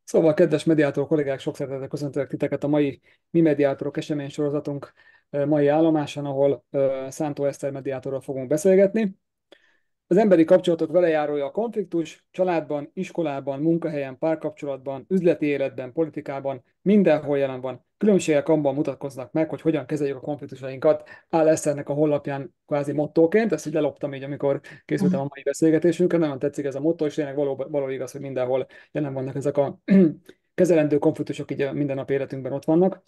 Szóval, kedves mediátorok, kollégák, sok szeretettel köszöntelek titeket a mai Mi Mediátorok esemény sorozatunk mai állomásán, ahol Szántó Eszter mediátorral fogunk beszélgetni. Az emberi kapcsolatok velejárója a konfliktus, családban, iskolában, munkahelyen, párkapcsolatban, üzleti életben, politikában, mindenhol jelen van. Különbségek abban mutatkoznak meg, hogy hogyan kezeljük a konfliktusainkat. Áll Eszternek a honlapján kvázi mottóként, ezt így leloptam így, amikor készültem a mai beszélgetésünkre. Nagyon tetszik ez a motto, és tényleg való igaz, hogy mindenhol jelen vannak ezek a kezelendő konfliktusok, így a mindennapi életünkben ott vannak.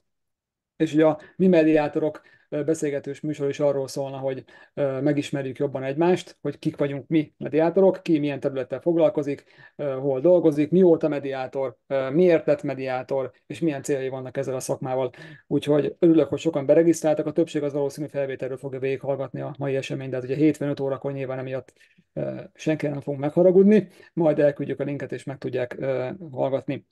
És ugye a mi mediátorok beszélgetős műsor is arról szólna, hogy megismerjük jobban egymást, hogy kik vagyunk mi mediátorok, ki milyen területtel foglalkozik, hol dolgozik, mióta mediátor, miért lett mediátor, és milyen céljai vannak ezzel a szakmával. Úgyhogy örülök, hogy sokan beregisztráltak, a többség az valószínű felvételről fogja végighallgatni a mai eseményt, de hát ugye 75 órakor nyilván emiatt senki nem fogunk megharagudni, majd elküldjük a linket, és meg tudják hallgatni.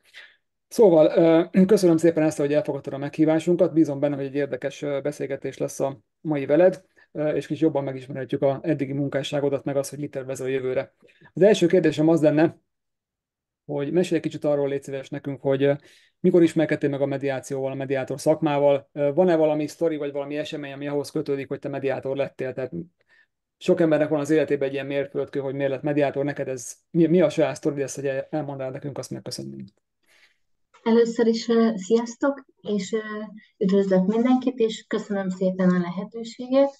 Szóval, köszönöm szépen ezt, hogy elfogadtad a meghívásunkat. Bízom benne, hogy egy érdekes beszélgetés lesz a mai veled, és kicsit jobban megismerhetjük a eddigi munkásságodat, meg azt, hogy mit tervezel a jövőre. Az első kérdésem az lenne, hogy mesélj egy kicsit arról, légy szíves nekünk, hogy mikor ismerkedtél meg a mediációval, a mediátor szakmával. Van-e valami sztori, vagy valami esemény, ami ahhoz kötődik, hogy te mediátor lettél? Tehát sok embernek van az életében egy ilyen mérföldkő, hogy miért lett mediátor, neked ez mi a saját sztorid, ezt, hogy elmondanád nekünk, azt megköszönöm. Először is sziasztok, és üdvözlök mindenkit, és köszönöm szépen a lehetőséget.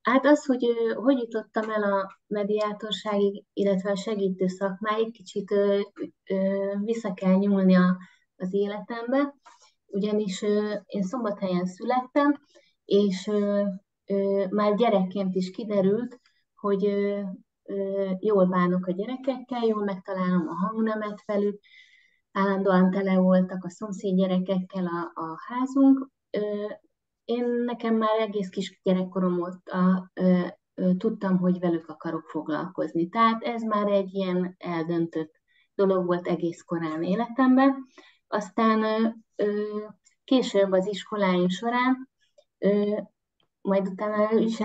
Hát az, hogy hogy jutottam el a mediátorságig, illetve a segítő szakmáig, kicsit vissza kell nyúlni az életembe, ugyanis én Szombathelyen születtem, és már gyerekként is kiderült, hogy jól bánok a gyerekekkel, jól megtalálom a hangnemet velük, állandóan tele voltak a szomszéd gyerekekkel a házunk. Nekem már egész kis gyerekkorom óta tudtam, hogy velük akarok foglalkozni. Tehát ez már egy ilyen eldöntött dolog volt egész korán életemben. Aztán később az iskoláim során, majd utána is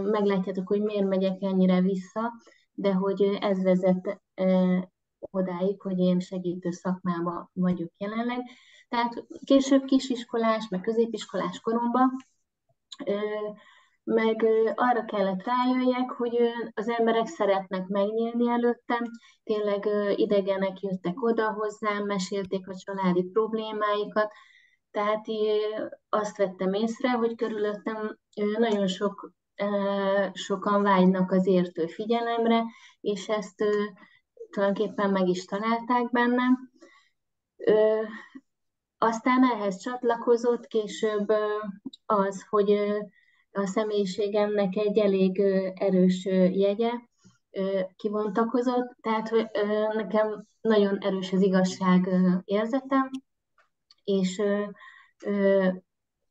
meglátjátok, hogy miért megyek ennyire vissza, de hogy ez vezet odáig, hogy én segítő szakmában vagyok jelenleg. Tehát később kisiskolás, meg középiskolás koromban, meg arra kellett rájöjjek, hogy az emberek szeretnek megnyílni előttem, tényleg idegenek jöttek oda hozzám, mesélték a családi problémáikat, tehát azt vettem észre, hogy körülöttem nagyon sokan vágynak az értő figyelemre, és ezt tulajdonképpen meg is találták bennem. Aztán ehhez csatlakozott később az, hogy a személyiségemnek egy elég erős jegye kivontakozott, tehát hogy nekem nagyon erős az igazság érzetem, és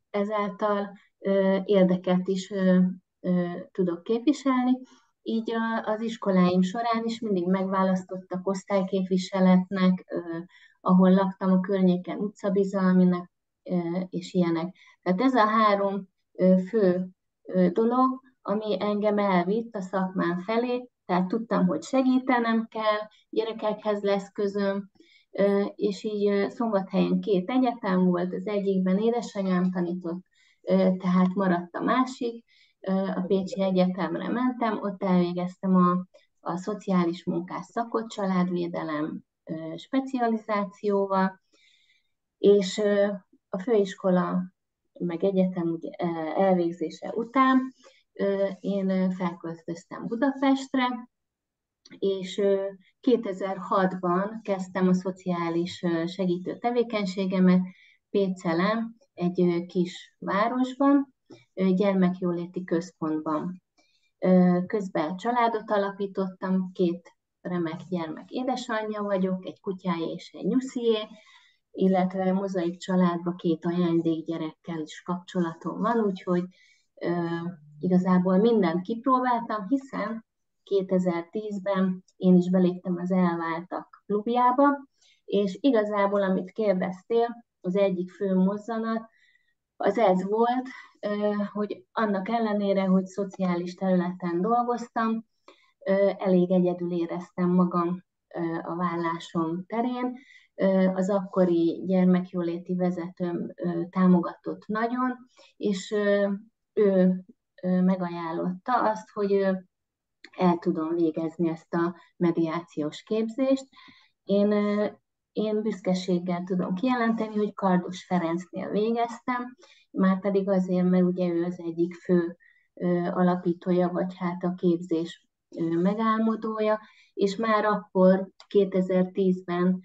ezáltal érdeket is tudok képviselni. Így az iskoláim során is mindig megválasztottak osztályképviseletnek, ahol laktam a környéken utcabizalminak, és ilyenek. Tehát ez a három fő dolog, ami engem elvitt a szakmám felé, tehát tudtam, hogy segítenem kell, gyerekekhez lesz közöm, és így Szombathelyen két egyetem volt, az egyikben édesanyám tanított, tehát maradt a másik, a Pécsi Egyetemre mentem, ott elvégeztem a szociális munkás szakot, családvédelem specializációval, és a főiskola meg egyetem ugye, elvégzése után én felköltöztem Budapestre, és 2006-ban kezdtem a szociális segítő tevékenységemet Pécselen, egy kis városban, gyermekjóléti központban. Közben családot alapítottam, két remek gyermek édesanyja vagyok, egy kutyáé és egy nyuszié, illetve mozaik családban két ajándékgyerekkel is kapcsolatom van, úgyhogy igazából mindent kipróbáltam, hiszen 2010-ben én is beléptem az Elváltak klubjába, és igazából, amit kérdeztél, az egyik fő mozzanat, az ez volt, hogy annak ellenére, hogy szociális területen dolgoztam, elég egyedül éreztem magam a vállásom terén. Az akkori gyermekjóléti vezetőm támogatott nagyon, és ő megajánlotta azt, hogy el tudom végezni ezt a mediációs képzést. Én, én büszkeséggel tudom kijelenteni, hogy Kardos Ferencnél végeztem, már pedig azért, mert ugye ő az egyik fő alapítója, vagy hát a képzés megálmodója, és már akkor 2010-ben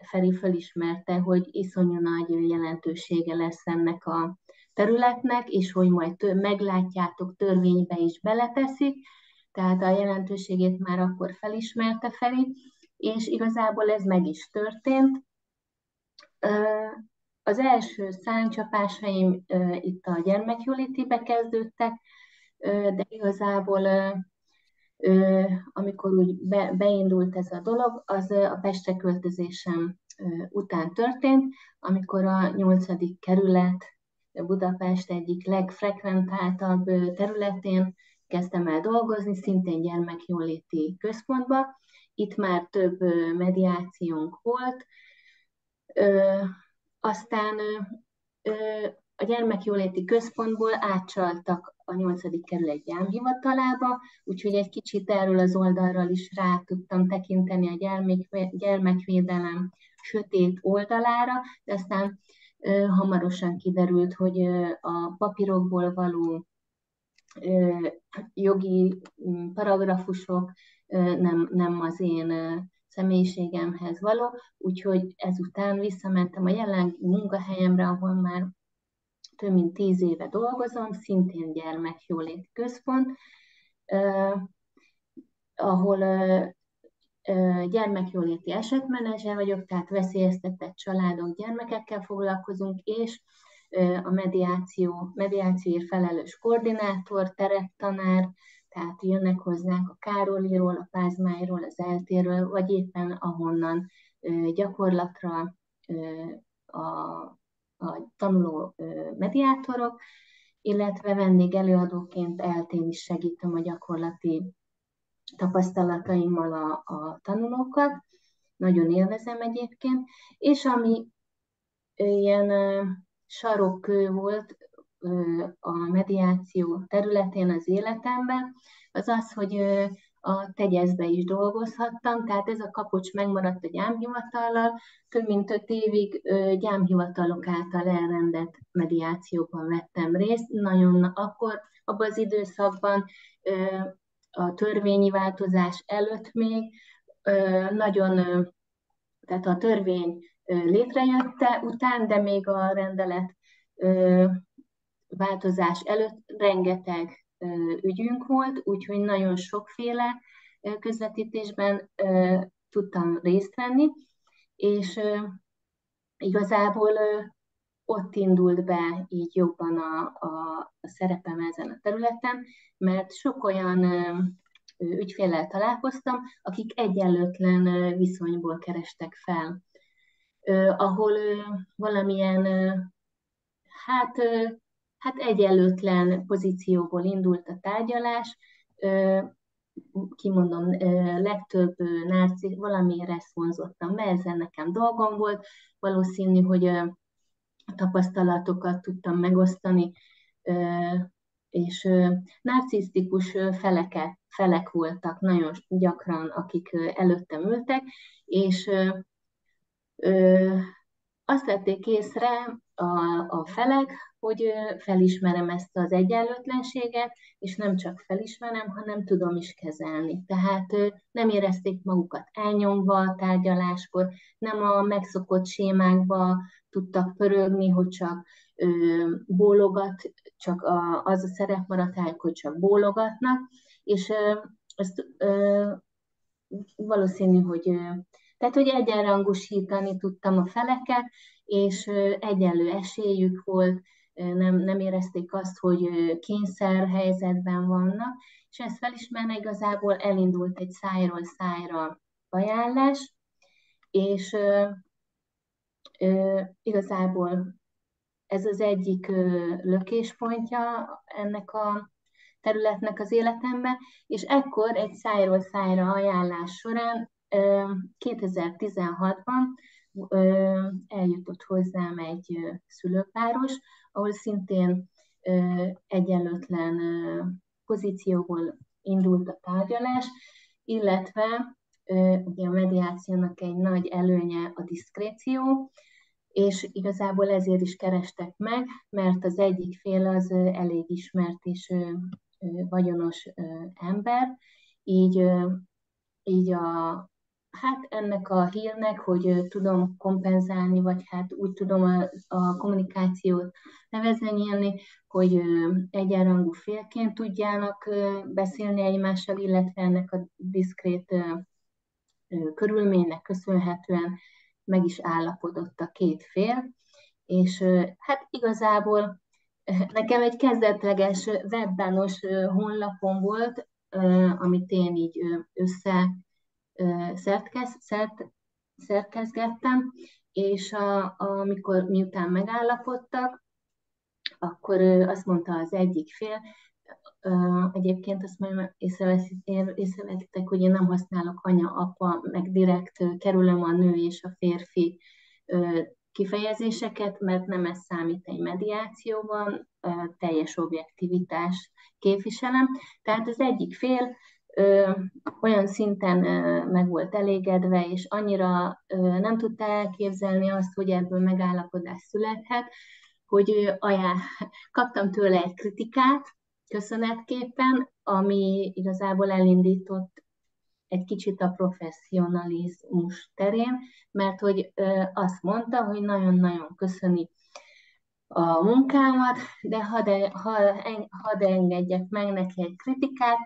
Feri felismerte, hogy iszonyú nagy jelentősége lesz ennek a területnek, és hogy majd meglátjátok, törvénybe is beleteszik, tehát a jelentőségét már akkor felismerte Feri, és igazából ez meg is történt. Az első szárnycsapásaim itt a gyermekjólétibe kezdődtek, de igazából amikor úgy beindult ez a dolog, az a Pestre költözésem után történt, amikor a 8. kerület Budapest egyik legfrekventáltabb területén kezdtem el dolgozni, szintén gyermekjóléti központba. Itt már több mediációnk volt, aztán a gyermekjóléti központból átcsaltak a 8. kerület gyámhivatalába, úgyhogy egy kicsit erről az oldalról is rá tudtam tekinteni a gyermekvédelem sötét oldalára, de aztán hamarosan kiderült, hogy a papírokból való jogi paragrafusok nem az én személyiségemhez való, úgyhogy ezután visszamentem a jelenlegi munkahelyemre, ahol már több mint 10 éve dolgozom, szintén gyermekjóléti központ, ahol gyermekjóléti esetmenedzser vagyok, tehát veszélyeztetett családok, gyermekekkel foglalkozunk, és a mediációért felelős koordinátor, tereptanár, tehát jönnek hozzánk a Károliról, a Pázmányról, az Eltérről, vagy éppen ahonnan gyakorlatra a tanuló mediátorok, illetve vendégelőadóként eltén is segítem a gyakorlati tapasztalataimmal a tanulókat. Nagyon élvezem egyébként, és ami ilyen sarokkő volt a mediáció területén az életemben, az az, hogy a Tegyezbe is dolgozhattam, tehát ez a kapocs megmaradt a gyámhivatallal, több mint 5 évig gyámhivatalok által elrendelt mediációban vettem részt. Nagyon akkor, abban az időszakban a törvényi változás előtt még nagyon, tehát a törvény létrejötte után, de még a rendelet változás előtt rengeteg ügyünk volt, úgyhogy nagyon sokféle közvetítésben tudtam részt venni, és igazából ott indult be így jobban a szerepem ezen a területen, mert sok olyan ügyféllel találkoztam, akik egyenlőtlen viszonyból kerestek fel, ahol valamilyen hát, hát egyenlőtlen pozícióból indult a tárgyalás, kimondom, legtöbb valamiért ezt vonzottam be, ezzel nekem dolgom volt, valószínű, hogy a tapasztalatokat tudtam megosztani, és narcisztikus felek voltak nagyon gyakran, akik előttem ültek, és azt vették észre a felek, hogy felismerem ezt az egyenlőtlenséget, és nem csak felismerem, hanem tudom is kezelni. Tehát nem érezték magukat elnyomva a tárgyaláskor, nem a megszokott sémákba tudtak pörögni, hogy csak bólogat, csak az a szerep maradt el, hogy csak bólogatnak, és ezt valószínű, hogy tehát, hogy egyenrangosítani tudtam a feleket, és egyenlő esélyük volt, nem érezték azt, hogy kényszer helyzetben vannak, és ezt felismerve igazából elindult egy szájról szájra ajánlás, és igazából ez az egyik lökéspontja ennek a területnek az életemben, és ekkor egy szájról szájra ajánlás során 2016-ban eljutott hozzám egy szülőpáros, ahol szintén egyenlőtlen pozícióból indult a tárgyalás, illetve ugye a mediációnak egy nagy előnye a diszkréció, és igazából ezért is kerestek meg, mert az egyik fél az elég ismert és vagyonos ember, így, így hát ennek a hírnek, hogy tudom kompenzálni, vagy hát úgy tudom a kommunikációt levezényelni, hogy egyenrangú félként tudjának beszélni egymással, illetve ennek a diszkrét körülménynek köszönhetően meg is állapodott a két fél, és hát igazából nekem egy kezdetleges webbanos honlapom volt, amit én így szerkezgettem, és miután megállapodtak, akkor azt mondta az egyik fél, egyébként azt majd észrevetitek, hogy én nem használok anya, apa, meg direkt kerülöm a nő és a férfi kifejezéseket, mert nem ez számít egy mediációban, teljes objektivitás képviselem. Tehát az egyik fél olyan szinten meg volt elégedve, és annyira nem tudta elképzelni azt, hogy ebből megállapodás születhet, hogy kaptam tőle egy kritikát, köszönetképpen, ami igazából elindított egy kicsit a professzionalizmus terén, mert hogy azt mondta, hogy nagyon-nagyon köszöni a munkámat, de hadd engedjek meg neki egy kritikát,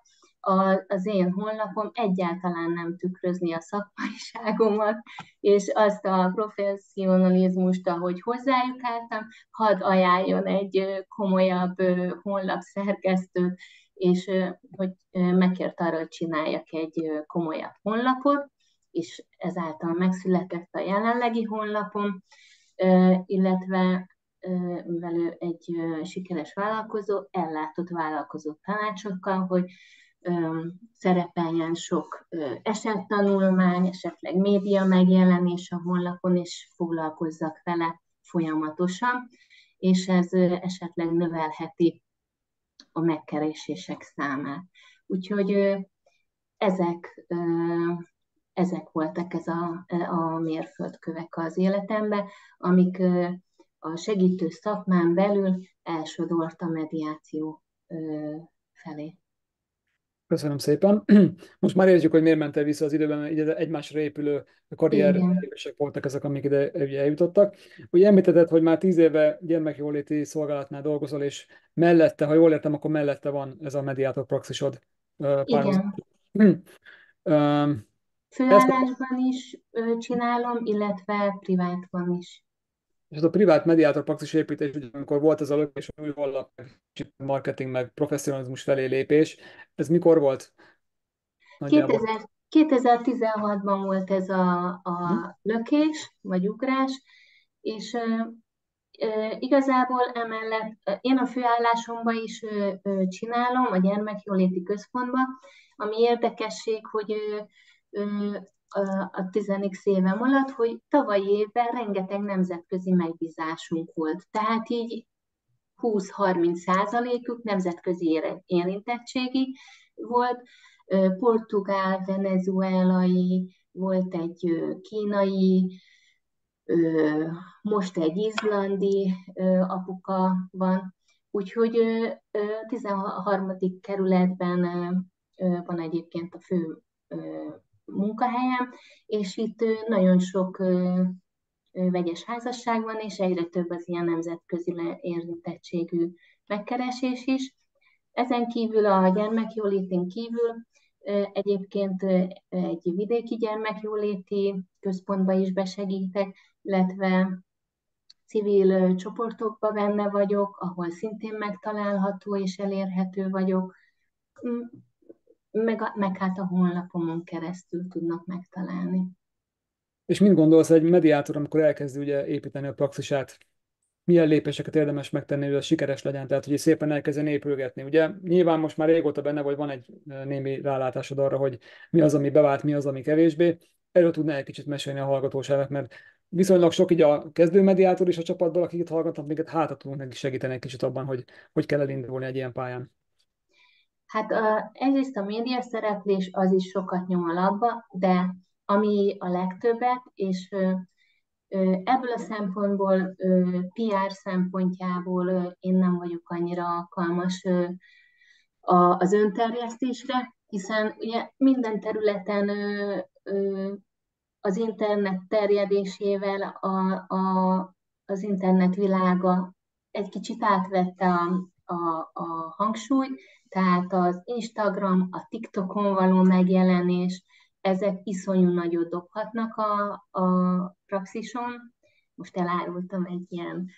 az én honlapom egyáltalán nem tükrözni a szakmaiságomat, és azt a professzionalizmust, ahogy hozzájuk álltam, hadd ajánljon egy komolyabb honlapszerkesztőt, és hogy megkért arra, hogy csináljak egy komolyabb honlapot, és ezáltal megszületett a jelenlegi honlapom, illetve mivel ő egy sikeres vállalkozó, ellátott vállalkozó tanácsokkal, hogy szerepeljen sok esettanulmány, esetleg média megjelenés a honlapon, és foglalkozzak vele folyamatosan, és ez esetleg növelheti a megkeresések számát. Úgyhogy ezek voltak a mérföldkövek az életemben, amik a segítő szakmán belül elsodort a mediáció felé. Köszönöm szépen. Most már értjük, hogy miért mentél vissza az időben, mert ide egymásra épülő Igen. karrierlépések voltak ezek, amik ide ugye eljutottak. Ugye említetted, hogy már 10 éve gyermekjóléti szolgálatnál dolgozol, és mellette, ha jól értem, akkor mellette van ez a mediátor praxisod párhuzam. Igen. Um, Ezt Főállásban is csinálom, illetve privátban is. és ez a privát mediátor praxis építés, ugye, amikor volt ez a lökés, új honlap, marketing, meg professzionalizmus felé lépés, ez mikor volt nagyjából? 2016-ban volt ez Hm? a lökés, vagy ugrás, és igazából emellett én a főállásomban is csinálom, a gyermekjóléti központban, ami érdekesség, hogy a 10x évem alatt, hogy tavalyi évben rengeteg nemzetközi megbízásunk volt. Tehát így 20-30%-uk nemzetközi érintettségi volt, portugál, venezuelai, volt egy kínai, most egy izlandi apuka van, úgyhogy 13. kerületben van egyébként a fő munkahelyem, és itt nagyon sok vegyes házasság van, és egyre több az ilyen nemzetközi érintettségű megkeresés is. Ezen kívül a gyermekjólétén kívül egyébként egy vidéki gyermekjóléti központba is besegítek, illetve civil csoportokban benne vagyok, ahol szintén megtalálható és elérhető vagyok, meg hát a honlapomon keresztül tudnak megtalálni. És mit gondolsz, egy mediátor, amikor elkezdi ugye építeni a praxisát, milyen lépéseket érdemes megtenni, hogy az sikeres legyen, tehát hogy szépen elkezdjen épülgetni. Ugye nyilván most már régóta benne vagy, van egy némi rálátásod arra, hogy mi az, ami bevált, mi az, ami kevésbé, erről tudná egy kicsit mesélni a hallgatóságnak, mert viszonylag sok így a kezdő mediátor is a csapatból, akik itt hallgatnak minket, hátra tudunk neki segíteni egy kicsit abban, hogy kell elindulni egy ilyen pályán. Hát egyrészt a média szereplés az is sokat nyom a labba, de ami a legtöbbet, és ebből a szempontból, PR szempontjából én nem vagyok annyira alkalmas az önterjesztésre, hiszen ugye minden területen az internet terjedésével az internet világa egy kicsit átvette a hangsúlyt, tehát az Instagram, a TikTokon való megjelenés, ezek iszonyú nagyot dobhatnak a praxison. Most elárultam egy ilyen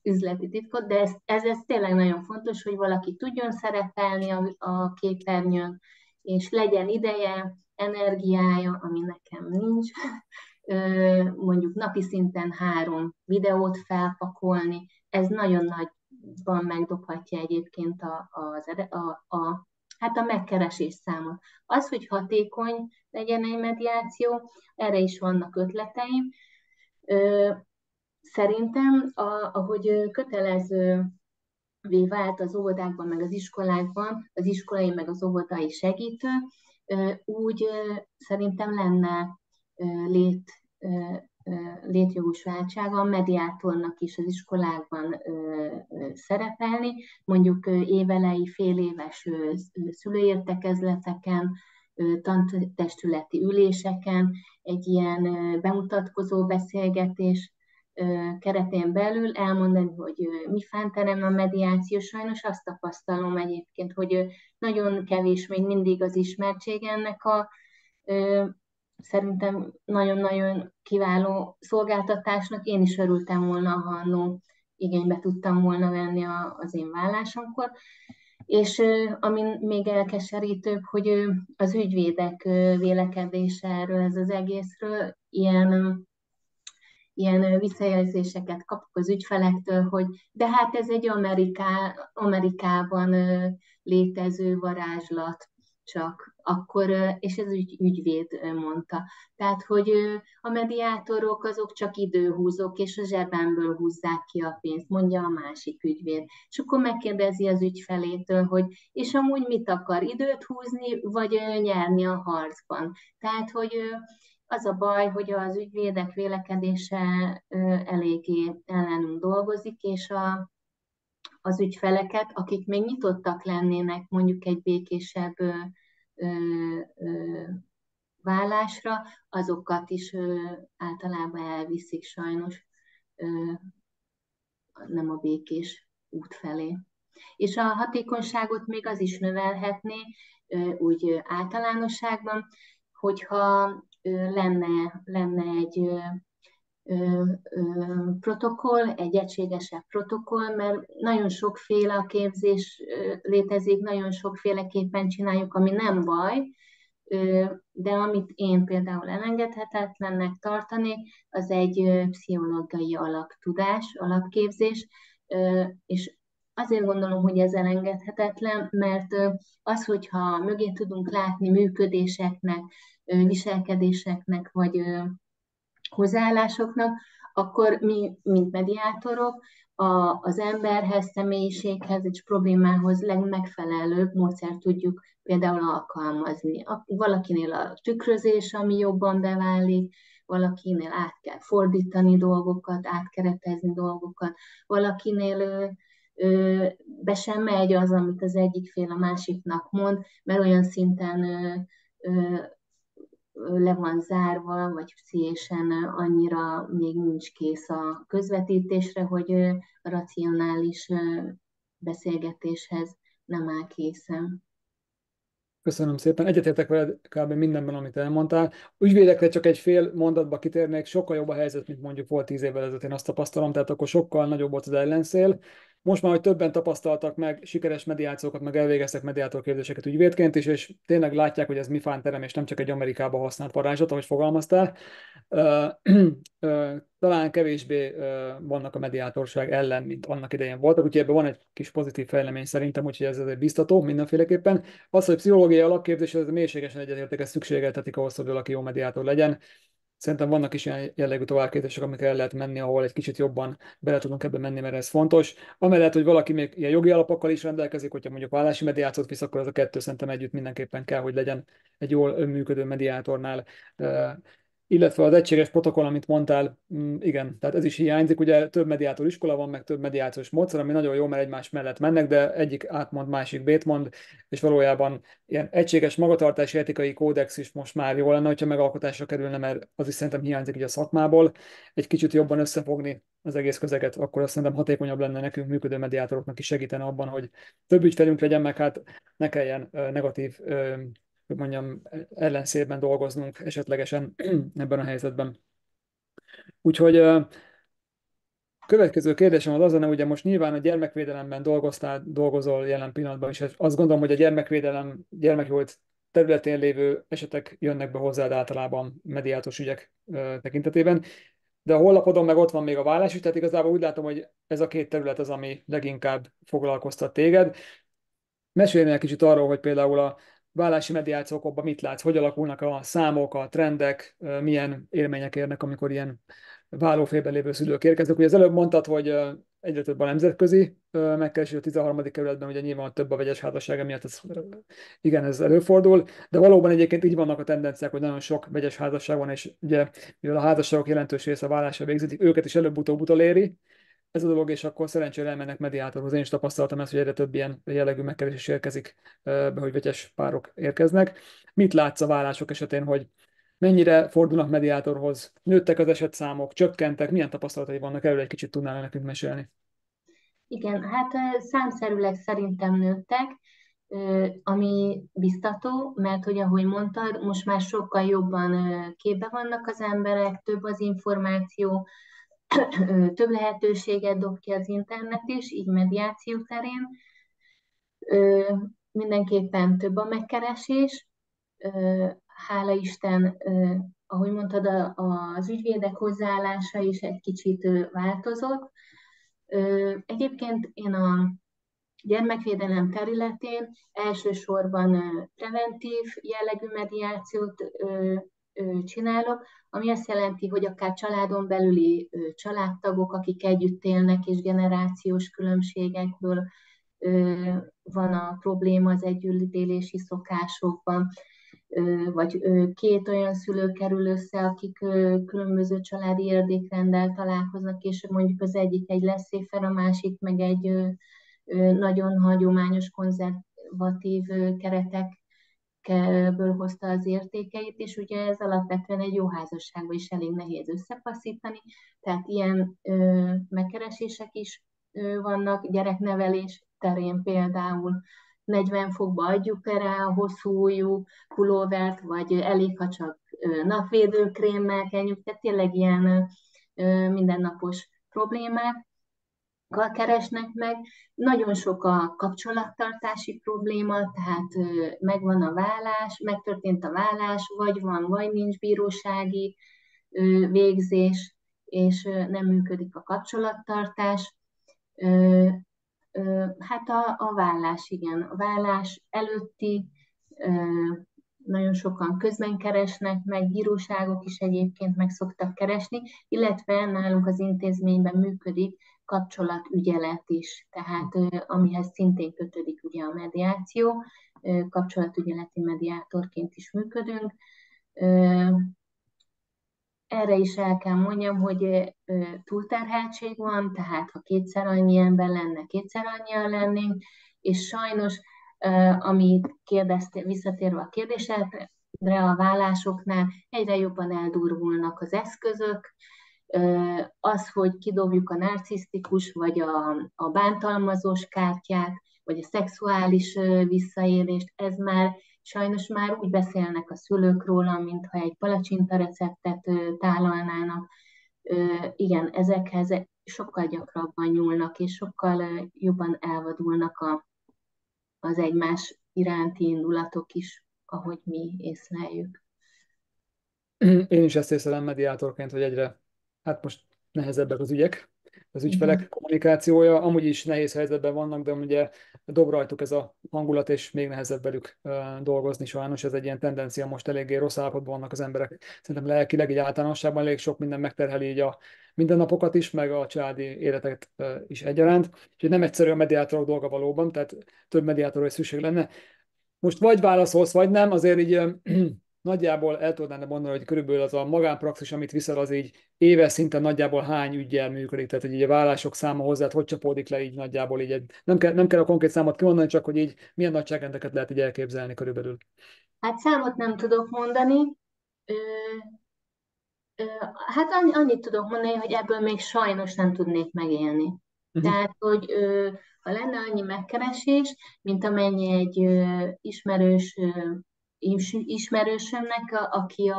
üzleti titkot, de ez tényleg nagyon fontos, hogy valaki tudjon szerepelni a képernyőn, és legyen ideje, energiája, ami nekem nincs, mondjuk napi szinten 3 videót felpakolni, ez nagyon nagyban megdobhatja egyébként hát a megkeresés számot. Az, hogy hatékony legyen egy mediáció, erre is vannak ötleteim. Szerintem, ahogy kötelező vált az óvodákban, meg az iskolákban, az iskolai, meg az óvodai segítő, úgy szerintem lenne lét, létjogosultsága a mediátornak is az iskolákban szerepelni, mondjuk évelei, féléves szülőértekezleteken, tantestületi üléseken, egy ilyen bemutatkozó beszélgetés keretén belül elmondani, hogy mi fánterem a mediáció. Sajnos azt tapasztalom egyébként, hogy nagyon kevés még mindig az ismertség ennek szerintem nagyon-nagyon kiváló szolgáltatásnak. Én is örültem volna, ha annó igénybe tudtam volna venni az én vállásomkor. És ami még elkeserítőbb, hogy az ügyvédek vélekedése erről, ez az egészről, ilyen visszajelzéseket kapok az ügyfelektől, hogy de hát ez egy Amerikában létező varázslat, csak akkor, és ez ügyvéd mondta. Tehát, hogy a mediátorok azok csak időhúzók, és a zsebemből húzzák ki a pénzt, mondja a másik ügyvéd. És akkor megkérdezi az ügyfelétől, hogy és amúgy mit akar, időt húzni, vagy nyerni a harcban. Tehát, hogy az a baj, hogy az ügyvédek vélekedése eléggé ellenünk dolgozik, és az ügyfeleket, akik még nyitottak lennének mondjuk egy békésebb vállásra, azokat is általában elviszik sajnos nem a békés út felé. És a hatékonyságot még az is növelhetné, úgy általánosságban, hogyha lenne egy protokoll, egy egységesebb protokoll, mert nagyon sokféle a képzés létezik, nagyon sokféleképpen csináljuk, ami nem baj, de amit én például elengedhetetlennek tartanék, az egy pszichológiai alaptudás, alapképzés, és azért gondolom, hogy ez elengedhetetlen, mert az, hogyha mögé tudunk látni működéseknek, viselkedéseknek, vagy hozzáállásoknak, akkor mi, mint mediátorok, az emberhez, személyiséghez és problémához legmegfelelőbb módszert tudjuk például alkalmazni. Valakinél a tükrözés, ami jobban beválik, valakinél át kell fordítani dolgokat, átkeretezni dolgokat, valakinél be sem megy az, amit az egyik fél a másiknak mond, mert olyan szinten le van zárva, vagy pszichésen annyira még nincs kész a közvetítésre, hogy a racionális beszélgetéshez nem áll készen. Köszönöm szépen. Egyetértek veled kb. Mindenben, amit elmondtál. Ügyvédekre csak egy fél mondatba kitérnék, sokkal jobb a helyzet, mint mondjuk volt 10 évvel ezelőtt, én azt tapasztalom, tehát akkor sokkal nagyobb volt az ellenszél, Most már, hogy többen tapasztaltak meg sikeres mediációkat, meg elvégeztek mediátorképzéseket ügyvédként is, és tényleg látják, hogy ez mi fánterem, és nem csak egy Amerikában használt varázslat, ahogy fogalmaztál. Ö, Talán kevésbé vannak a mediátorság ellen, mint annak idején voltak, úgyhogy ebben van egy kis pozitív fejlemény szerintem, úgyhogy ez azért biztató mindenféleképpen. Az, hogy pszichológiai alapképzés, ez mélységesen egyetértek, ez szükségeltetik ahhoz, hogy valaki jó mediátor legyen. Szerintem vannak is ilyen jellegű továbbképzések, amikre el lehet menni, ahol egy kicsit jobban bele tudunk ebbe menni, mert ez fontos. Amellett, hogy valaki még ilyen jogi alapokkal is rendelkezik, hogyha mondjuk vállási mediációt visz, akkor az a kettő szerintem együtt mindenképpen kell, hogy legyen egy jól működő mediátornál. Illetve az egységes protokoll, amit mondtál, igen, tehát ez is hiányzik. Ugye több mediátor iskola van, meg több mediációs módszer, ami nagyon jó, mert egymás mellett mennek, de egyik átmond, másik bét mond, és valójában ilyen egységes magatartási etikai kódex is most már jó lenne, hogyha megalkotásra kerülne, mert az is szerintem hiányzik ugye a szakmából. Egy kicsit jobban összefogni az egész közeget, akkor azt szerintem hatékonyabb lenne nekünk működő mediátoroknak is segítene abban, hogy több ügyfelünk legyen, meg hát ne kelljen negatív, hogy mondjam, ellenszélben dolgoznunk esetlegesen ebben a helyzetben. Úgyhogy következő kérdésem az lenne, ugye most nyilván a gyermekvédelemben dolgozol jelen pillanatban is. Azt gondolom, hogy a gyermekvédelem, gyermekjólét területén lévő esetek jönnek be hozzád általában mediátos ügyek tekintetében. De a honlapodon meg ott van még a vállás, tehát igazából úgy látom, hogy ez a két terület az, ami leginkább foglalkoztat téged. Mesélj egy kicsit arról, hogy például a vállási mediációkban mit látsz, hogy alakulnak a számok, a trendek, milyen élmények érnek, amikor ilyen vállófélben lévő szülők érkeznek. Ugye az előbb mondtad, hogy egyre több a nemzetközi megkeresés a 13. kerületben, ugye nyilván több a vegyes házasság, miatt ez, igen, ez előfordul, de valóban egyébként így vannak a tendenciák, hogy nagyon sok vegyes házasság van, és ugye, mivel a házasságok jelentős része vállásra végződik, őket is előbb-utóbb utoléri ez a dolog, és akkor szerencsére elmennek mediátorhoz. Én is tapasztaltam ezt, hogy egyre több ilyen jellegű megkeresés érkezik be, hogy vegyes párok érkeznek. Mit látsz a vállások esetén, hogy mennyire fordulnak mediátorhoz? Nőttek az esetszámok, csökkentek? Milyen tapasztalatai vannak? Erről egy kicsit tudnál nekünk mesélni? Igen, hát számszerűleg szerintem nőttek, ami biztató, mert hogy ahogy mondtad, most már sokkal jobban képbe vannak az emberek, több az információ, több lehetőséget dob ki az internet is, így mediáció terén. Mindenképpen több a megkeresés. Hála Isten, ahogy mondtad, az ügyvédek hozzáállása is egy kicsit változott. Egyébként én a gyermekvédelem területén elsősorban preventív jellegű mediációt csinálok, ami azt jelenti, hogy akár családon belüli családtagok, akik együtt élnek, és generációs különbségekből van a probléma az együttélési szokásokban, vagy két olyan szülő kerül össze, akik különböző családi érdékrenddel találkoznak, és mondjuk az egyik egy laissez-faire, a másik meg egy nagyon hagyományos, konzervatív keretekből hozta az értékeit, és ugye ez alapvetően egy jó házasságban is elég nehéz összepasszítani, tehát ilyen megkeresések is vannak, gyereknevelés terén például 40 fokba adjuk rá a hosszú ujjú pulóvert, vagy elég, ha csak napvédőkrémmel kenjük, tehát tényleg ilyen mindennapos problémák keresnek meg. Nagyon sok a kapcsolattartási probléma, tehát megvan a vállás, megtörtént a vállás, vagy van, vagy nincs bírósági végzés, és nem működik a kapcsolattartás. Hát a vállás, igen, a vállás előtti nagyon sokan közben keresnek, meg bíróságok is egyébként meg szoktak keresni, illetve nálunk az intézményben működik kapcsolatügyelet is, tehát amihez szintén kötődik ugye a mediáció, kapcsolatügyeleti mediátorként is működünk. Erre is el kell mondjam, hogy túlterheltség van, tehát ha kétszer annyi ember lenne, kétszer annyian lennénk, és sajnos, amit kérdeztél, visszatérve a kérdésedre, a vállásoknál egyre jobban eldurvulnak az eszközök, az, hogy kidobjuk a narcisztikus, vagy a bántalmazós kártyát, vagy a szexuális visszaélést, ez már sajnos már úgy beszélnek a szülők róla, mintha egy palacsinta receptet tálalnának. Igen, ezekhez sokkal gyakrabban nyúlnak, és sokkal jobban elvadulnak az egymás iránti indulatok is, ahogy mi észleljük. Én is ezt észlelem mediátorként, hogy egyre, hát most nehezebbek az ügyek, az ügyfelek Igen. kommunikációja, amúgy is nehéz helyzetben vannak, de ugye dob rajtuk ez a hangulat, és még nehezebb velük dolgozni sajnos, ez egy ilyen tendencia, most eléggé rossz állapotban vannak az emberek. Szerintem lelkileg, így általánosságban elég sok minden megterheli így a mindennapokat is, meg a családi életet is egyaránt. Úgyhogy nem egyszerű a mediátorok dolga valóban, tehát több mediátorra is szükség lenne. Most vagy válaszolsz, vagy nem, azért így nagyjából el tudnám mondani, hogy körülbelül az a magánpraxis, amit viszel, az így éves szinten nagyjából hány ügyjel működik, tehát hogy így a vállások száma hozzá, hogy csapódik le így nagyjából így nem kell a konkrét számot kimondani, csak hogy így milyen nagyságrendeket lehet így elképzelni körülbelül. Hát számot nem tudok mondani. Ö, Hát annyit tudok mondani, hogy ebből még sajnos nem tudnék megélni. Uh-huh. Tehát, hogy ha lenne annyi megkeresés, mint amennyi egy ismerősömnek, aki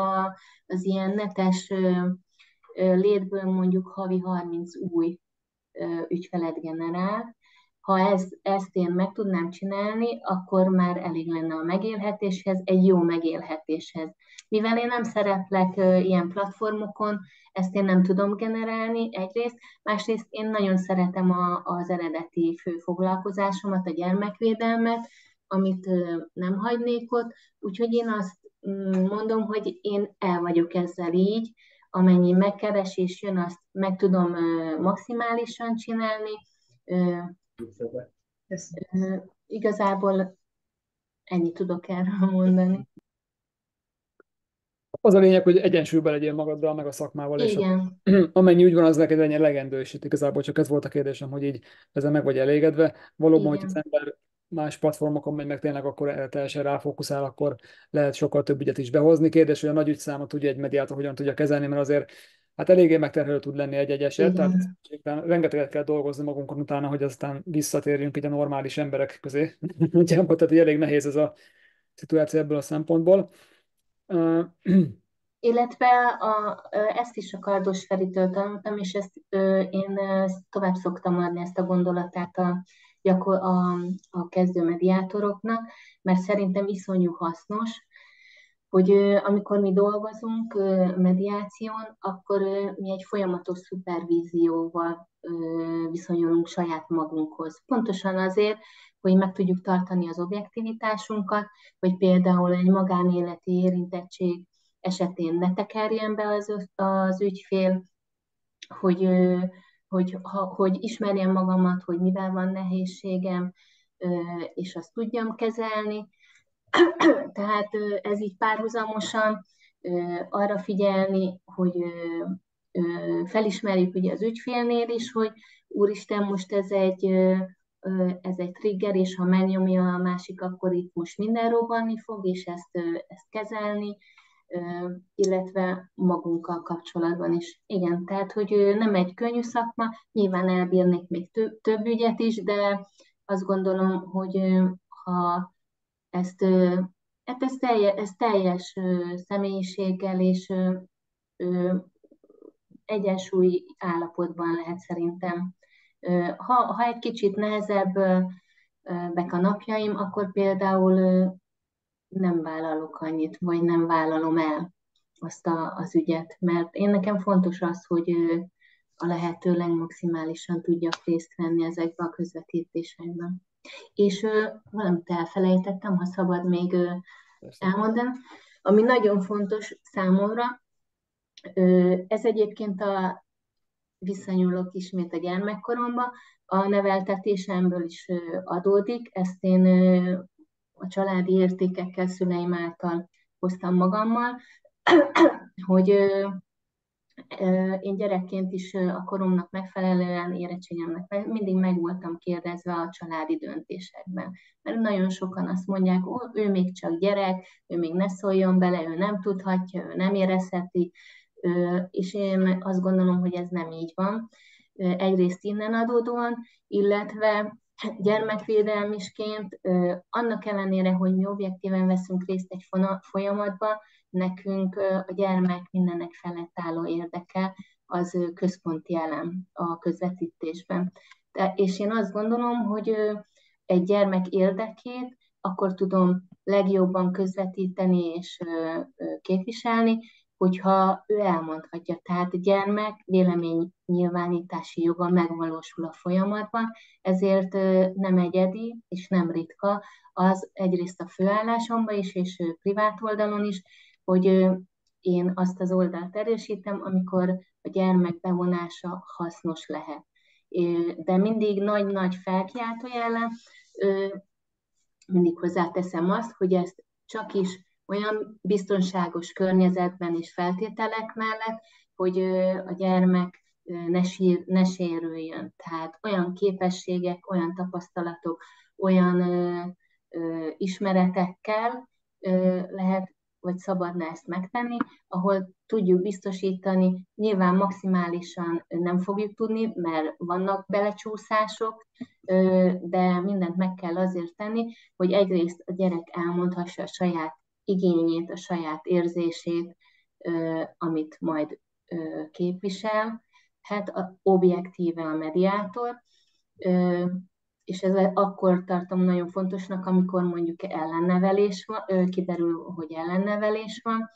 az ilyen netes létből mondjuk havi 30 új ügyfelet generál. Ha ezt én meg tudnám csinálni, akkor már elég lenne a megélhetéshez, egy jó megélhetéshez. Mivel én nem szereplek ilyen platformokon, ezt én nem tudom generálni egyrészt, másrészt én nagyon szeretem az eredeti főfoglalkozásomat, a gyermekvédelmet, amit nem hagynék ott, úgyhogy én azt mondom, hogy én el vagyok ezzel így, amennyi megkeresés jön, azt meg tudom maximálisan csinálni. Ö, Igazából ennyit tudok erről mondani. Az a lényeg, hogy egyensúlyban legyél magaddal, meg a szakmával, és Igen, amennyi úgy van, az neked ennyi elegendő, és itt igazából csak ez volt a kérdésem, hogy így ezzel meg vagy elégedve. Valóban, hogy az igen, ember más platformokon megy, meg tényleg akkor teljesen ráfókuszál, akkor lehet sokkal több ügyet is behozni. Kérdés, hogy a nagy ügyszámot tudja egy mediátor hogyan tudja kezelni, mert azért hát eléggé megterhelő tud lenni egy eset, tehát igen. rengeteget kell dolgozni magunkon utána, hogy aztán visszatérjünk így a normális emberek közé. Úgyhogy tehát így elég nehéz ez a szituáció ebből a szempontból. Illetve ezt is a Kardos Feritől tanultam, és én tovább szoktam adni ezt a gondolatát a kezdő mediátoroknak, mert szerintem iszonyú hasznos, hogy amikor mi dolgozunk mediáción, akkor mi egy folyamatos szupervízióval viszonyulunk saját magunkhoz. Pontosan azért, hogy meg tudjuk tartani az objektivitásunkat, hogy például egy magánéleti érintettség esetén ne tekerjen be az ügyfél, hogy, hogy ismerjem magamat, hogy mivel van nehézségem, és azt tudjam kezelni. Tehát ez így párhuzamosan arra figyelni, hogy felismerjük ugye az ügyfélnél is, hogy úristen, most ez egy trigger, és ha megnyomja a másik, akkor itt most minden robbanni fog, és ezt kezelni, illetve magunkkal kapcsolatban is. Igen, tehát, hogy nem egy könnyű szakma, nyilván elbírnék még több ügyet is, de azt gondolom, hogy ha ezt, hát ez teljes személyiséggel és egyensúly állapotban lehet szerintem. Ha egy kicsit nehezebbek a napjaim, akkor például nem vállalok annyit, vagy nem vállalom el az ügyet, mert nekem fontos az, hogy a lehető legmaximálisan tudjak részt venni ezekben a közvetítésekben. És valamit elfelejtettem, ha szabad még Persze. elmondani, ami nagyon fontos számomra, ez egyébként visszanyúlok ismét a gyermekkoromba, a neveltetésemből is adódik, ezt én a családi értékekkel szüleim által hoztam magammal, hogy én gyerekként is a koromnak megfelelően, érettségemnek mindig meg voltam kérdezve a családi döntésekben. Mert nagyon sokan azt mondják, ó, ő még csak gyerek, ő még ne szóljon bele, ő nem tudhatja, ő nem érezheti, és én azt gondolom, hogy ez nem így van. Egyrészt innen adódóan, illetve gyermekvédelmisként, annak ellenére, hogy mi objektíven veszünk részt egy folyamatban, nekünk a gyermek mindennek felett álló érdeke, az központi elem a közvetítésben. És én azt gondolom, hogy egy gyermek érdekét akkor tudom legjobban közvetíteni és képviselni, hogyha ő elmondhatja. Tehát a gyermek véleménynyilvánítási joga megvalósul a folyamatban, ezért nem egyedi és nem ritka az egyrészt a főállásomban is, és privát oldalon is, hogy én azt az oldalt erősítem, amikor a gyermek bevonása hasznos lehet. De mindig nagy-nagy felkiáltójellel mindig hozzáteszem azt, hogy ezt csak is olyan biztonságos környezetben és feltételek mellett, hogy a gyermek ne sérüljön. Tehát olyan képességek, olyan tapasztalatok, olyan ismeretekkel lehet, vagy szabadna ezt megtenni, ahol tudjuk biztosítani, nyilván maximálisan nem fogjuk tudni, mert vannak belecsúszások, de mindent meg kell azért tenni, hogy egyrészt a gyerek elmondhassa a saját igényét, a saját érzését, amit majd képvisel, hát objektíve a mediátor, és ez akkor tartom nagyon fontosnak, amikor mondjuk ellennevelés van, kiderül, hogy ellennevelés van,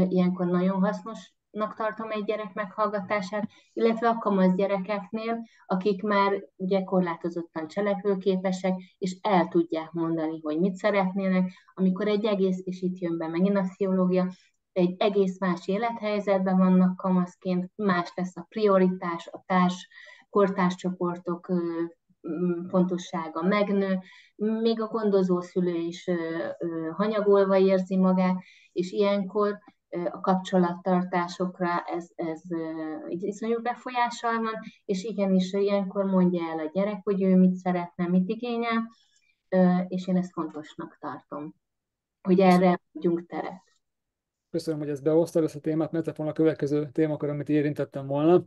ilyenkor nagyon hasznosnak tartom egy gyerek meghallgatását, illetve a kamasz gyerekeknél, akik már ugye korlátozottan cselekvőképesek, és el tudják mondani, hogy mit szeretnének, amikor egy egész, és itt jön be megint a pszichológia, egy egész más élethelyzetben vannak kamaszként, más lesz a prioritás, a kortárscsoportok fontossága megnő, még a gondozó szülő is hanyagolva érzi magát, és ilyenkor a kapcsolattartásokra ez iszonyú befolyással van, és igenis ilyenkor mondja el a gyerek, hogy ő mit szeretne, mit igényel, és én ezt fontosnak tartom, hogy erre adjunk teret. Köszönöm, hogy ezt behoztad, ezt a témát, mert ez volna a következő témakör, amit érintettem volna,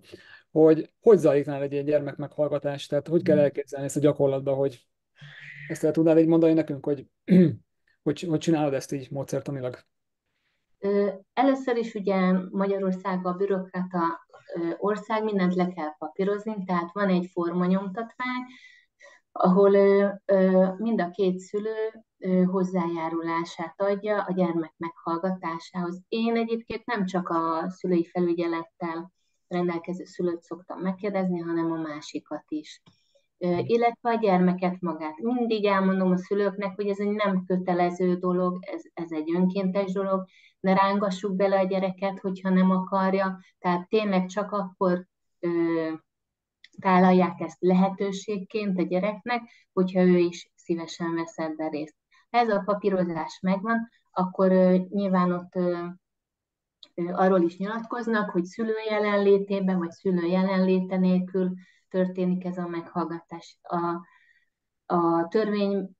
hogy zajlik nálad egy ilyen gyermek meghallgatás, tehát hogy kell elképzelni ezt a gyakorlatban, hogy ezt el tudnád így mondani nekünk, hogy hogy csinálod ezt így módszertanilag? Először is ugye Magyarországban a bürokrata ország, mindent le kell papírozni, tehát van egy formanyomtatvány, ahol mind a két szülő hozzájárulását adja a gyermek meghallgatásához. Én egyébként nem csak a szülői felügyelettel rendelkező szülőt szoktam megkérdezni, hanem a másikat is. Illetve a gyermeket magát. Mindig elmondom a szülőknek, hogy ez egy nem kötelező dolog, ez egy önkéntes dolog, ne rángassuk bele a gyereket, hogyha nem akarja. Tehát tényleg csak akkor tálalják ezt lehetőségként a gyereknek, hogyha ő is szívesen vesz ebben részt. Ha ez a papírozás megvan, akkor nyilván ott arról is nyilatkoznak, hogy szülő jelenlétében, vagy szülő jelenléte nélkül történik ez a meghallgatás. A törvény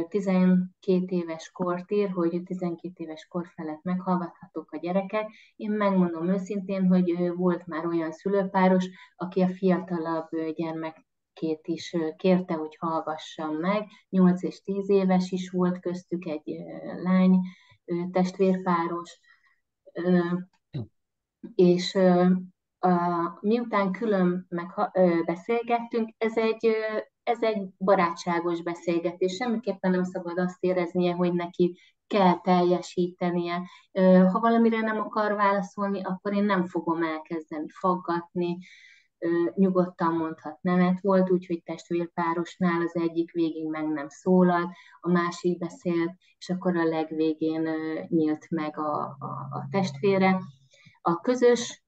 12 éves kort ír, hogy 12 éves kor felett meghallgathatók a gyerekek. Én megmondom őszintén, hogy volt már olyan szülőpáros, aki a fiatalabb gyermekét is kérte, hogy hallgassam meg. 8 és 10 éves is volt köztük egy lány testvérpáros, és miután külön beszélgettünk, ez egy barátságos beszélgetés. Semmiképpen nem szabad azt éreznie, hogy neki kell teljesítenie. Ha valamire nem akar válaszolni, akkor én nem fogom elkezdeni faggatni, nyugodtan mondhat nemet. Volt úgy, hogy testvérpárosnál az egyik végig meg nem szólalt, a másik beszélt, és akkor a legvégén nyílt meg a testvére. A közös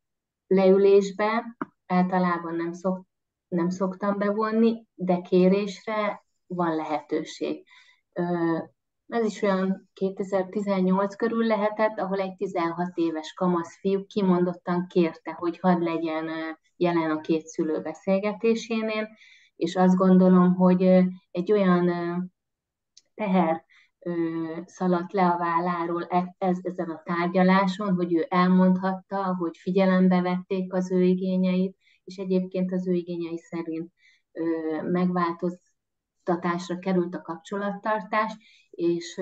leülésbe általában nem szoktam bevonni, de kérésre van lehetőség. Ez is olyan 2018 körül lehetett, ahol egy 16 éves kamasz fiú kimondottan kérte, hogy hadd legyen jelen a két szülő beszélgetésénél, és azt gondolom, hogy egy olyan teher szaladt le a válláról ezen a tárgyaláson, hogy ő elmondhatta, hogy figyelembe vették az ő igényeit, és egyébként az ő igényei szerint megváltoztatásra került a kapcsolattartás, és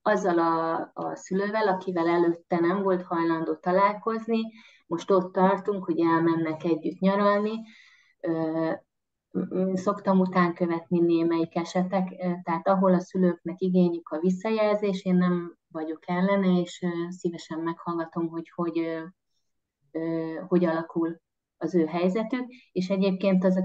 azzal a szülővel, akivel előtte nem volt hajlandó találkozni. Most ott tartunk, hogy elmennek együtt nyaralni. Szoktam után követni némelyik esetek, tehát ahol a szülőknek igényük a visszajelzés, én nem vagyok ellene, és szívesen meghallgatom, hogy alakul az ő helyzetük, és egyébként az a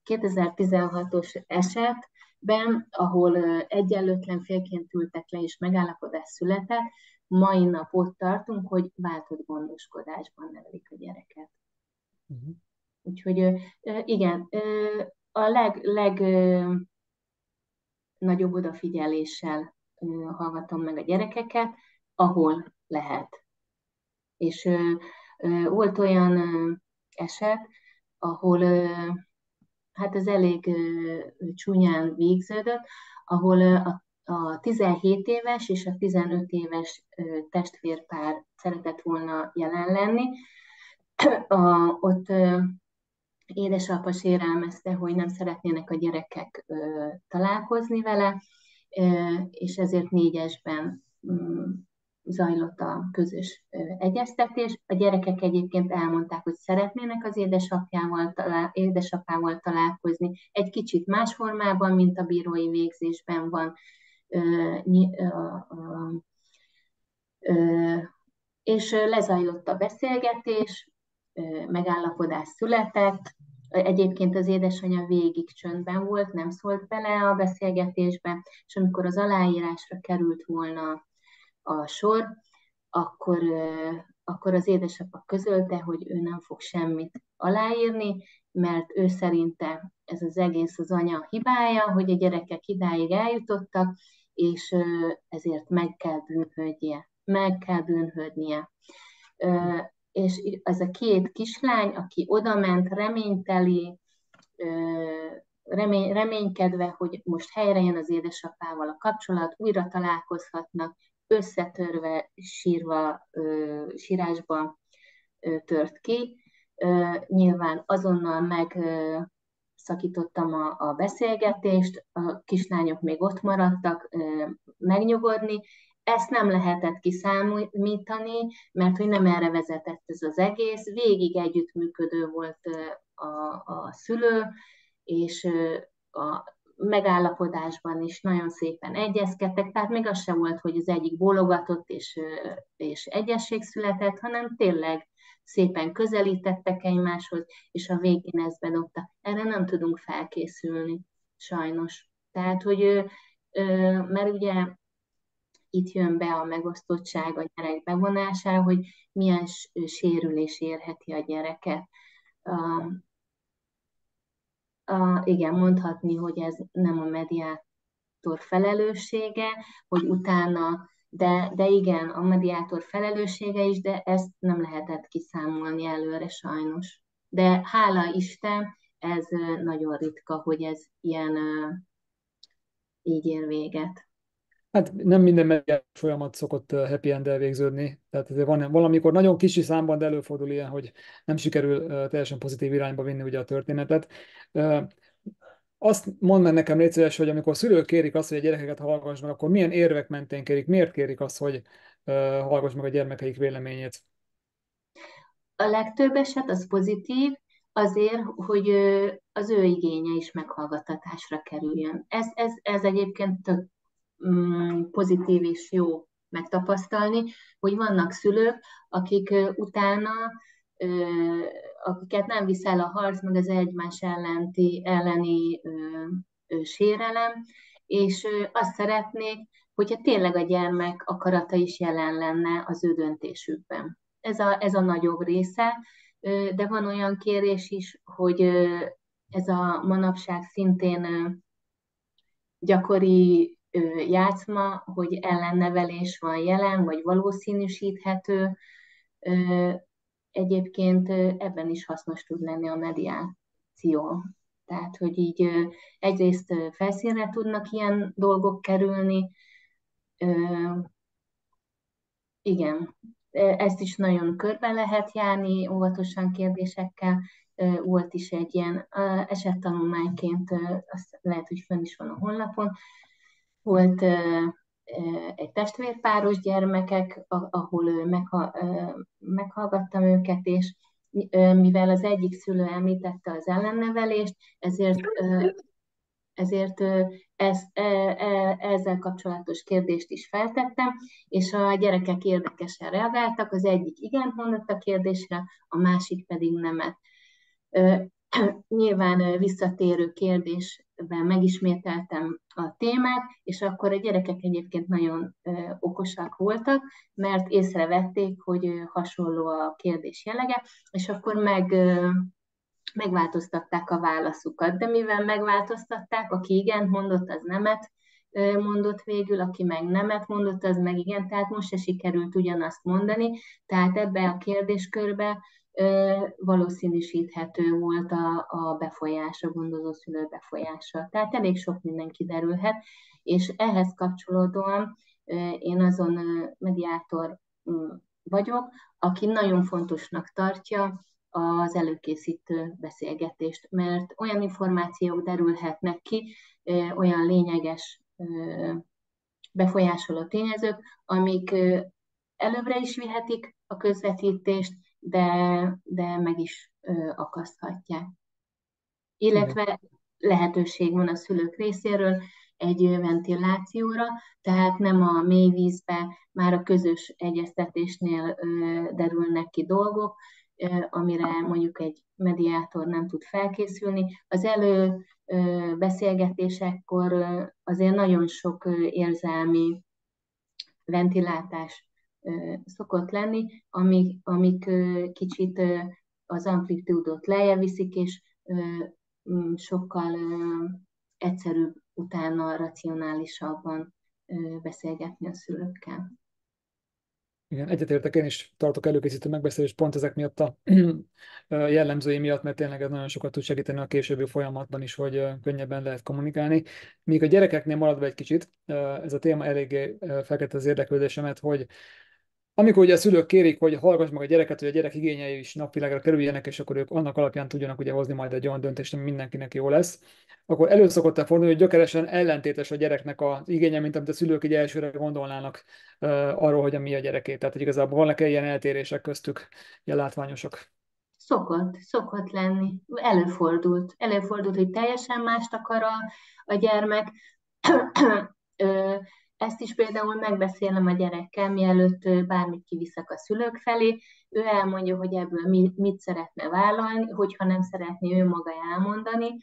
2016-os esetben, ahol egyenlőtlen félként ültek le, és megállapodás született, mai nap ott tartunk, hogy váltott gondoskodásban nevelik a gyereket. Uh-huh. Úgyhogy igen, a legnagyobb odafigyeléssel hallgatom meg a gyerekeket, ahol lehet. És volt olyan eset, ahol hát ez elég csúnyán végződött, ahol a 17 éves és a 15 éves testvérpár szeretett volna jelen lenni. Ott édesapa sérelmezte, hogy nem szeretnének a gyerekek találkozni vele, és ezért négyesben zajlott a közös egyeztetés. A gyerekek egyébként elmondták, hogy szeretnének az édesapával találkozni, egy kicsit más formában, mint a bírói végzésben van. És lezajlott a beszélgetés, megállapodás született. Egyébként az édesanyja végig csöndben volt, nem szólt bele a beszélgetésbe, és amikor az aláírásra került volna a sor, akkor az édesapa közölte, hogy ő nem fog semmit aláírni, mert ő szerinte ez az egész az anya hibája, hogy a gyerekek idáig eljutottak, és ezért meg kell bűnhődnie. Meg kell bűnhődnie. És ez a két kislány, aki odament reményteli, reménykedve, hogy most helyre jön az édesapával a kapcsolat, újra találkozhatnak, összetörve, sírásba tört ki. Nyilván azonnal megszakítottam a beszélgetést, a kislányok még ott maradtak megnyugodni. Ezt nem lehetett kiszámítani, mert hogy nem erre vezetett ez az egész. Végig együttműködő volt a szülő, és a megállapodásban is nagyon szépen egyezkedtek, tehát még az sem volt, hogy az egyik bólogatott és egyesség született, hanem tényleg szépen közelítettek egymáshoz, és a végén ezt bedobta. Erre nem tudunk felkészülni, sajnos. Tehát, hogy mert ugye itt jön be a megosztottság a gyerek bevonására, hogy milyen sérülés érheti a gyereket. Igen, mondhatni, hogy ez nem a mediátor felelőssége, hogy utána, de igen, a mediátor felelőssége is, de ezt nem lehetett kiszámolni előre sajnos. De hála Isten, ez nagyon ritka, hogy ez ilyen így ér véget. Hát nem minden mediális folyamat szokott happy end-el végződni, tehát azért van valamikor nagyon kicsi számban, de előfordul ilyen, hogy nem sikerül teljesen pozitív irányba vinni ugye a történetet. Azt mondd meg nekem, légy szíves, hogy amikor szülők kérik azt, hogy a gyerekeket hallgass meg, akkor milyen érvek mentén kérik, miért kérik azt, hogy hallgass meg a gyermekeik véleményét? A legtöbb eset az pozitív, azért, hogy az ő igénye is meghallgattatásra kerüljön. Ez egyébként tök pozitív és jó megtapasztalni, hogy vannak szülők, akik utána, akiket nem viszel a harc, meg az egymás elleni sérelem, és azt szeretnék, hogyha tényleg a gyermek akarata is jelen lenne az ő döntésükben. Ez a nagyobb része, de van olyan kérés is, hogy ez a manapság szintén gyakori játszma, hogy ellennevelés van jelen, vagy valószínűsíthető. Egyébként ebben is hasznos tud lenni a mediáció. Tehát, hogy így egyrészt felszínre tudnak ilyen dolgok kerülni, igen, ezt is nagyon körbe lehet járni, óvatosan kérdésekkel. Volt is egy ilyen esettanulmányként, azt lehet, hogy fönn is van a honlapon, volt egy testvérpáros gyermekek, ahol meghallgattam őket, és mivel az egyik szülő említette az ellennevelést, ezért ezzel kapcsolatos kérdést is feltettem, és a gyerekek érdekesen reagáltak, az egyik igent mondott a kérdésre, a másik pedig nemet. Nyilván visszatérő kérdésben megismételtem a témát, és akkor a gyerekek egyébként nagyon okosak voltak, mert észrevették, hogy hasonló a kérdés jellege, és akkor megváltoztatták a válaszukat. De mivel megváltoztatták, aki igent mondott, az nemet mondott végül, aki meg nemet mondott, az meg igen, tehát most se sikerült ugyanazt mondani, tehát ebbe a kérdéskörbe valószínűsíthető volt a befolyás, a gondozó szülő befolyása. Tehát elég sok minden kiderülhet, és ehhez kapcsolódóan én azon mediátor vagyok, aki nagyon fontosnak tartja az előkészítő beszélgetést, mert olyan információk derülhetnek ki, olyan lényeges befolyásoló tényezők, amik előbbre is vihetik a közvetítést, de meg is akaszthatják. Igen. Illetve lehetőség van a szülők részéről egy ventilációra, tehát nem a mély vízbe, már a közös egyeztetésnél derülnek ki dolgok, amire mondjuk egy mediátor nem tud felkészülni. Az beszélgetésekkor azért nagyon sok érzelmi ventilálás szokott lenni, amik kicsit az amplitúdot lejjebb viszik, és sokkal egyszerűbb utána racionálisabban beszélgetni a szülőkkel. Igen, egyetértek, én is tartok előkészítő megbeszélést pont ezek miatt a jellemzői miatt, mert tényleg ez nagyon sokat tud segíteni a későbbi folyamatban is, hogy könnyebben lehet kommunikálni. Míg a gyerekeknél maradva egy kicsit, ez a téma eléggé felkeltette az érdeklődésemet, hogy amikor ugye a szülők kérik, hogy hallgass meg a gyereket, hogy a gyerek igényei is napvilágra kerüljenek, és akkor ők annak alapján tudjanak ugye hozni majd egy olyan döntést, ami mindenkinek jó lesz, akkor elő szokott fordulni, hogy gyökeresen ellentétes a gyereknek az igénye, mint amit a szülők így elsőre gondolnának arról, hogy mi a gyereké. Tehát, hogy igazából vannak-e ilyen eltérések köztük, ilyen látványosak. Szokott lenni. Előfordult, hogy teljesen mást akar a gyermek. Ezt is például megbeszélem a gyerekkel, mielőtt bármit kiviszek a szülők felé. Ő elmondja, hogy ebből mit szeretne vállalni, hogyha nem szeretné ő maga elmondani,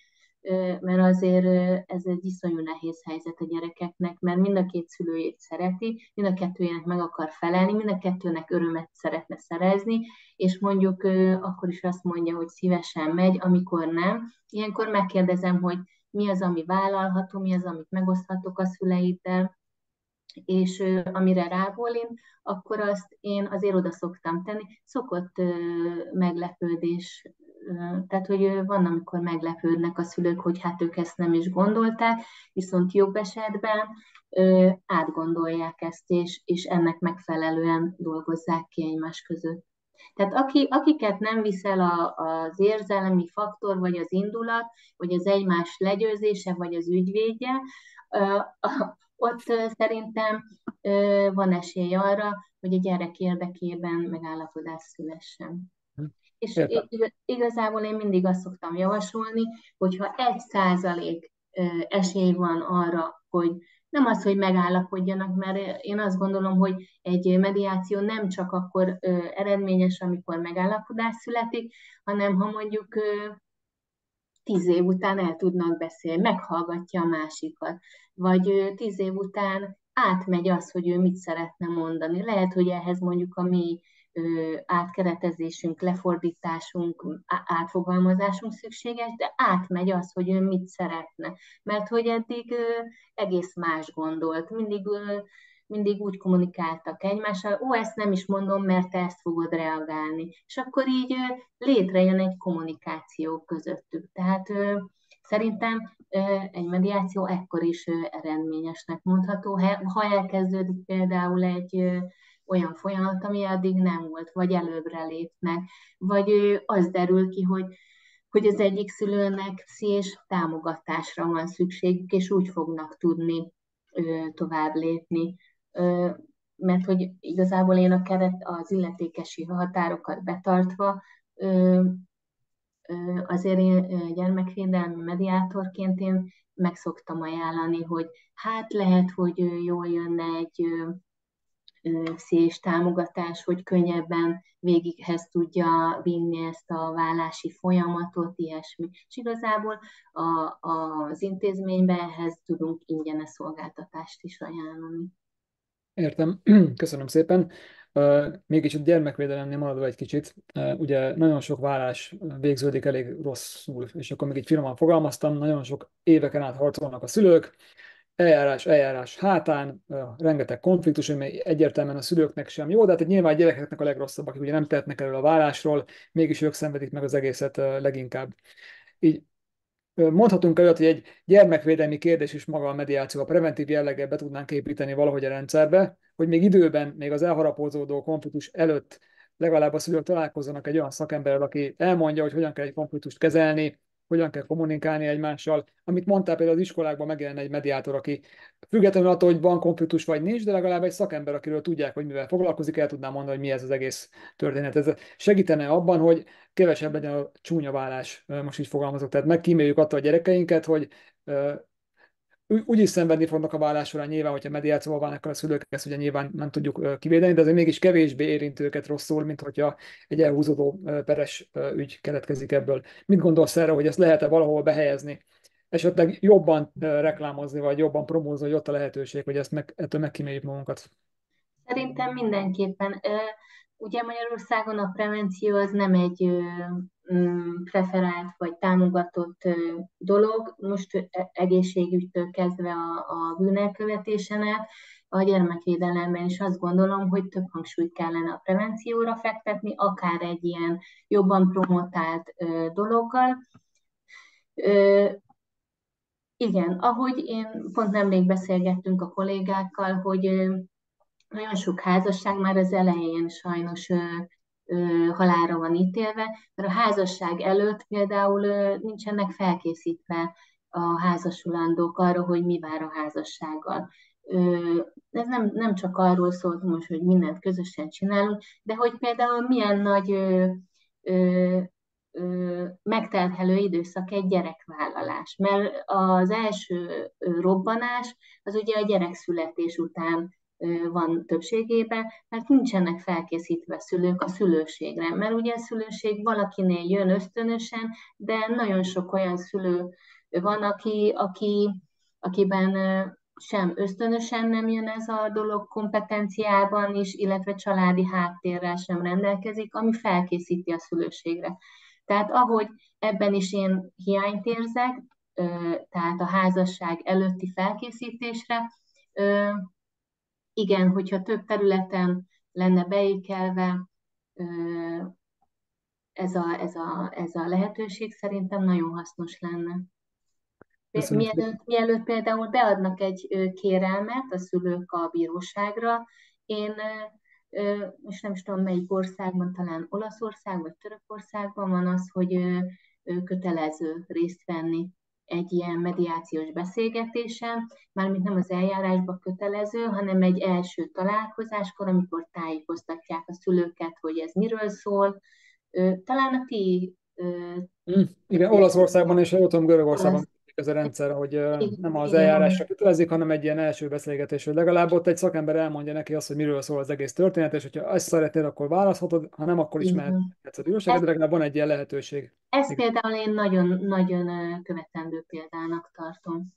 mert azért ez egy iszonyú nehéz helyzet a gyerekeknek, mert mind a két szülőjét szereti, mind a kettőjének meg akar felelni, mind a kettőnek örömet szeretne szerezni, és mondjuk akkor is azt mondja, hogy szívesen megy, amikor nem. Ilyenkor megkérdezem, hogy mi az, ami vállalható, mi az, amit megoszthatok a szüleiddel, és amire rábólint, akkor azt én azért oda szoktam tenni. Szokott meglepődés, tehát hogy van, amikor meglepődnek a szülők, hogy hát ők ezt nem is gondolták, viszont jobb esetben átgondolják ezt, és ennek megfelelően dolgozzák ki egymás között. Tehát akiket nem viszel az érzelmi faktor, vagy az indulat, vagy az egymás legyőzése, vagy az ügyvédje, ott szerintem van esély arra, hogy a gyerek érdekében megállapodás szülessen. És Értem. igazából én mindig azt szoktam javasolni, hogyha 1% esély van arra, hogy nem az, hogy megállapodjanak, mert én azt gondolom, hogy egy mediáció nem csak akkor eredményes, amikor megállapodás születik, hanem ha mondjuk 10 év után el tudnak beszélni, meghallgatja a másikat, vagy 10 év után átmegy az, hogy ő mit szeretne mondani. Lehet, hogy ehhez mondjuk a mi átkeretezésünk, lefordításunk, átfogalmazásunk szükséges, de átmegy az, hogy ő mit szeretne. Mert hogy eddig egész más gondolt, mindig úgy kommunikáltak egymással, ezt nem is mondom, mert te ezt fogod reagálni. És akkor így létrejön egy kommunikáció közöttük. Tehát szerintem egy mediáció ekkor is eredményesnek mondható, ha elkezdődik például egy olyan folyamat, ami addig nem volt, vagy előbbre lépnek, vagy az derül ki, hogy az egyik szülőnek és támogatásra van szükségük, és úgy fognak tudni tovább lépni. Ö, Mert hogy igazából én a az illetékesi határokat betartva, ö, azért én gyermekvédelmi mediátorként én meg szoktam ajánlani, hogy hát lehet, hogy jól jönne egy szés támogatás, hogy könnyebben végighez tudja vinni ezt a vállási folyamatot, ilyesmi. És igazából az intézményben ehhez tudunk ingyenes szolgáltatást is ajánlani. Értem, köszönöm szépen. Mégis a gyermekvédelemnél maradva egy kicsit, ugye nagyon sok vállás végződik elég rosszul, és akkor még így finoman fogalmaztam, nagyon sok éveken át harcolnak a szülők, eljárás hátán, rengeteg konfliktus, ami egyértelműen a szülőknek sem jó, de hát nyilván a gyerekeknek a legrosszabb, akik ugye nem tehetnek erről a vállásról, mégis ők szenvedik meg az egészet leginkább. Így mondhatunk olyat, hogy egy gyermekvédelmi kérdés is maga a mediáció, a preventív jelleggel be tudnánk építeni valahogy a rendszerbe, hogy még időben, még az elharapózódó konfliktus előtt legalább a szülők találkozzanak egy olyan szakemberrel, aki elmondja, hogy hogyan kell egy konfliktust kezelni, hogyan kell kommunikálni egymással. Amit mondtál, például az iskolákban megjelenne egy mediátor, aki függetlenül attól, hogy van konfliktus vagy nincs, de legalább egy szakember, akiről tudják, hogy mivel foglalkozik, el tudná mondani, hogy mi ez az egész történet. Ez segítene abban, hogy kevesebb legyen a csúnya vállás, most így fogalmazok. Tehát megkíméljük attól a gyerekeinket, hogy úgyis szenvedni fognak a vállás során nyilván, hogyha mediációval válnak el a szülők, ezt ugye nyilván nem tudjuk kivédeni, de azért mégis kevésbé érint őket rosszul, mint hogyha egy elhúzódó peres ügy keletkezik ebből. Mit gondolsz erre, hogy ezt lehet-e valahol behelyezni? Esetleg jobban reklámozni, vagy jobban promózni, hogy ott a lehetőség, hogy ettől megkíméljük magunkat. Szerintem mindenképpen. Ugye Magyarországon a prevenció az nem egy preferált vagy támogatott dolog. Most egészségügytől kezdve a bűnelkövetésen át, a gyermekvédelemben is azt gondolom, hogy több hangsúlyt kellene a prevencióra fektetni, akár egy ilyen jobban promotált dologgal. Igen, ahogy én pont nemrég beszélgettünk a kollégákkal, hogy nagyon sok házasság már az elején sajnos halálra van ítélve, mert a házasság előtt például nincsenek felkészítve a házasulandók arra, hogy mi vár a házassággal. Ez nem csak arról szólt most, hogy mindent közösen csinálunk, de hogy például milyen nagy megterhelő időszak egy gyerekvállalás. Mert az első robbanás az ugye a gyerekszületés után van többségében, mert nincsenek felkészítve szülők a szülőségre. Mert ugye a szülőség valakinél jön ösztönösen, de nagyon sok olyan szülő van, akiben sem ösztönösen nem jön ez a dolog kompetenciában is, illetve családi háttérrel sem rendelkezik, ami felkészíti a szülőségre. Tehát ahogy ebben is én hiányt érzek, tehát a házasság előtti felkészítésre, igen, hogyha több területen lenne beékelve ez a lehetőség, szerintem nagyon hasznos lenne. Köszönöm szépen. Mielőtt például beadnak egy kérelmet a szülők a bíróságra, én most nem is tudom melyik országban, talán Olaszország vagy Törökországban van az, hogy kötelező részt venni egy ilyen mediációs beszélgetésen, mármint nem az eljárásban kötelező, hanem egy első találkozáskor, amikor tájékoztatják a szülőket, hogy ez miről szól. Talán a ti Igen, Olaszországban és jól tudom, Görögországban olasz működik ez a rendszer, hogy nem az igen, eljárásra kötelezik, hanem egy ilyen első beszélgetés, hogy legalább ott egy szakember elmondja neki azt, hogy miről szól az egész történet, és hogyha ezt szeretnél, akkor választhatod, ha nem, akkor is mehetsz igen. a bíróságra, de legalább van egy ilyen lehetőség. Ezt Igen, például én nagyon-nagyon követendő példának tartom,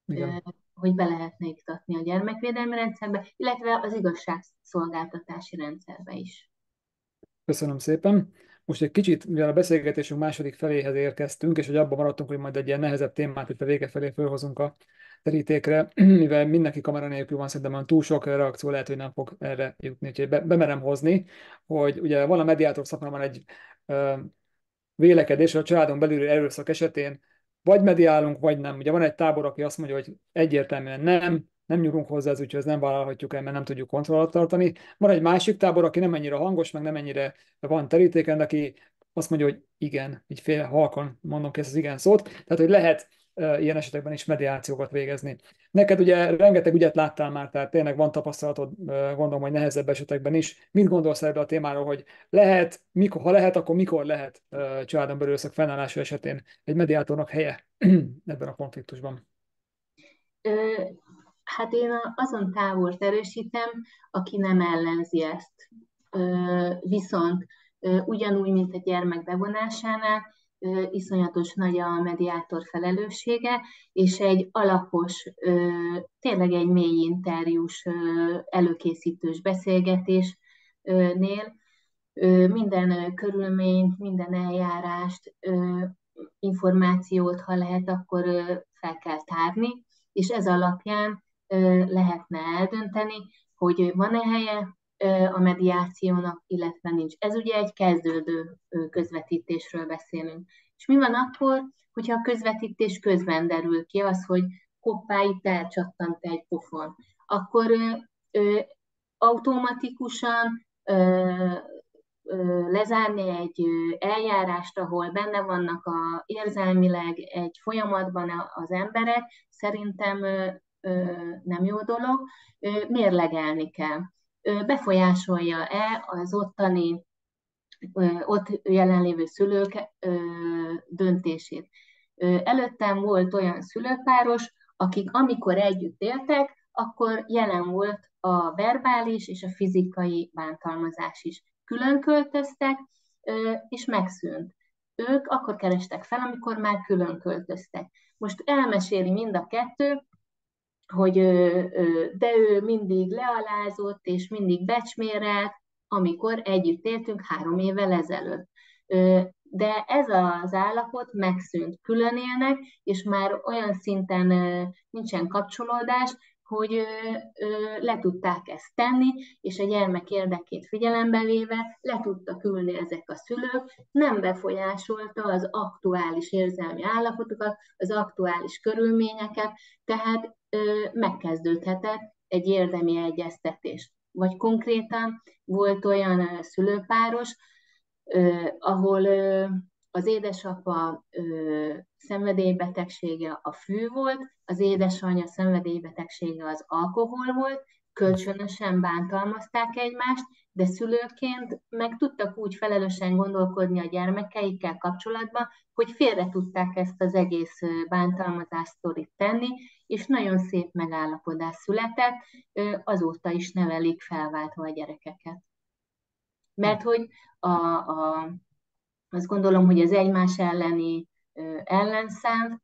igen. hogy be lehetne iktatni a gyermekvédelmi rendszerbe, illetve az igazságszolgáltatási rendszerbe is. Köszönöm szépen. Most egy kicsit, mivel a beszélgetésünk második feléhez érkeztünk, és hogy abban maradtunk, hogy majd egy ilyen nehezebb témát itt a vége felé felhozunk a terítékre, mivel mindenki kamera nélkül van, szerintem olyan túl sok reakció lehet, hogy nem fog erre jutni, úgyhogy bemerem hozni, hogy ugye van a mediátor szakmában egy vélekedés, hogy a családon belüli erőszak esetén vagy mediálunk, vagy nem. Ugye van egy tábor, aki azt mondja, hogy egyértelműen nem nyúlunk hozzá, ez úgyhogy ezt nem vállalhatjuk el, mert nem tudjuk kontroll alatt tartani. Van egy másik tábor, aki nem ennyire hangos, meg nem ennyire van terítéken, aki azt mondja, hogy igen, így fél halkan mondom ki ezt az igen szót. Tehát, hogy lehet ilyen esetekben is mediációkat végezni. Neked ugye rengeteg ügyet láttál már, tehát tényleg van tapasztalatod, gondolom, hogy nehezebb esetekben is. Mit gondolsz erről a témáról, hogy lehet, mikor, ha lehet, akkor mikor lehet családon belül erőszak fennállása esetén egy mediátornak helye ebben a konfliktusban? Ö, Hát én azon távolt erősítem, aki nem ellenzi ezt. Viszont ugyanúgy, mint a gyermek bevonásánál, iszonyatos nagy a mediátor felelőssége, és egy alapos, tényleg egy mély interjús, előkészítős beszélgetésnél minden körülményt, minden eljárást, információt, ha lehet, akkor fel kell tárni, és ez alapján lehetne eldönteni, hogy van-e helye a mediációnak, illetve nincs. Ez ugye egy kezdődő közvetítésről beszélünk. És mi van akkor, hogyha a közvetítés közben derül ki az, hogy hoppá, itt elcsattant egy pofon, akkor automatikusan lezárni egy eljárást, ahol benne vannak érzelmileg egy folyamatban az emberek, szerintem nem jó dolog, mérlegelni kell. Befolyásolja-e az ott jelenlévő szülők döntését? Előttem volt olyan szülőpáros, akik amikor együtt éltek, akkor jelen volt a verbális és a fizikai bántalmazás is. Külön költöztek, és megszűnt. Ők akkor kerestek fel, amikor már külön költöztek. Most elmeséli mind a kettő, hogy de ő mindig lealázott, és mindig becsmérelt, amikor együtt éltünk 3 évvel ezelőtt. De ez az állapot megszűnt, külön élnek, és már olyan szinten nincsen kapcsolódás, hogy le tudták ezt tenni, és a gyermek érdekét figyelembe véve le tudtak ülni ezek a szülők, nem befolyásolta az aktuális érzelmi állapotokat, az aktuális körülményeket, tehát megkezdődhetett egy érdemi egyeztetés. Vagy konkrétan volt olyan szülőpáros, ahol az édesapa szenvedélybetegsége a fű volt, az édesanyja szenvedélybetegsége az alkohol volt, kölcsönösen bántalmazták egymást, de szülőként meg tudtak úgy felelősen gondolkodni a gyermekeikkel kapcsolatban, hogy félre tudták ezt az egész bántalmazás sztorit tenni, és nagyon szép megállapodás született, azóta is nevelik felváltva a gyerekeket. Mert hogy a azt gondolom, hogy az egymás elleni ellenszám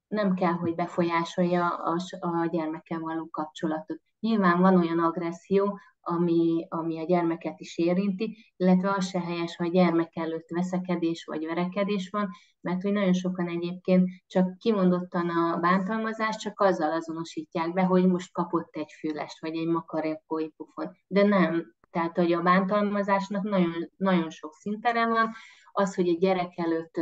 nem kell, hogy befolyásolja a gyermekkel való kapcsolatot. Nyilván van olyan agresszió, ami a gyermeket is érinti, illetve az se helyes, ha a gyermek előtt veszekedés vagy verekedés van, mert hogy nagyon sokan egyébként csak kimondottan a bántalmazást csak azzal azonosítják be, hogy most kapott egy fülest, vagy egy makarékói pufon. De nem. Tehát, hogy a bántalmazásnak nagyon, nagyon sok szintere van, az, hogy a gyerek előtt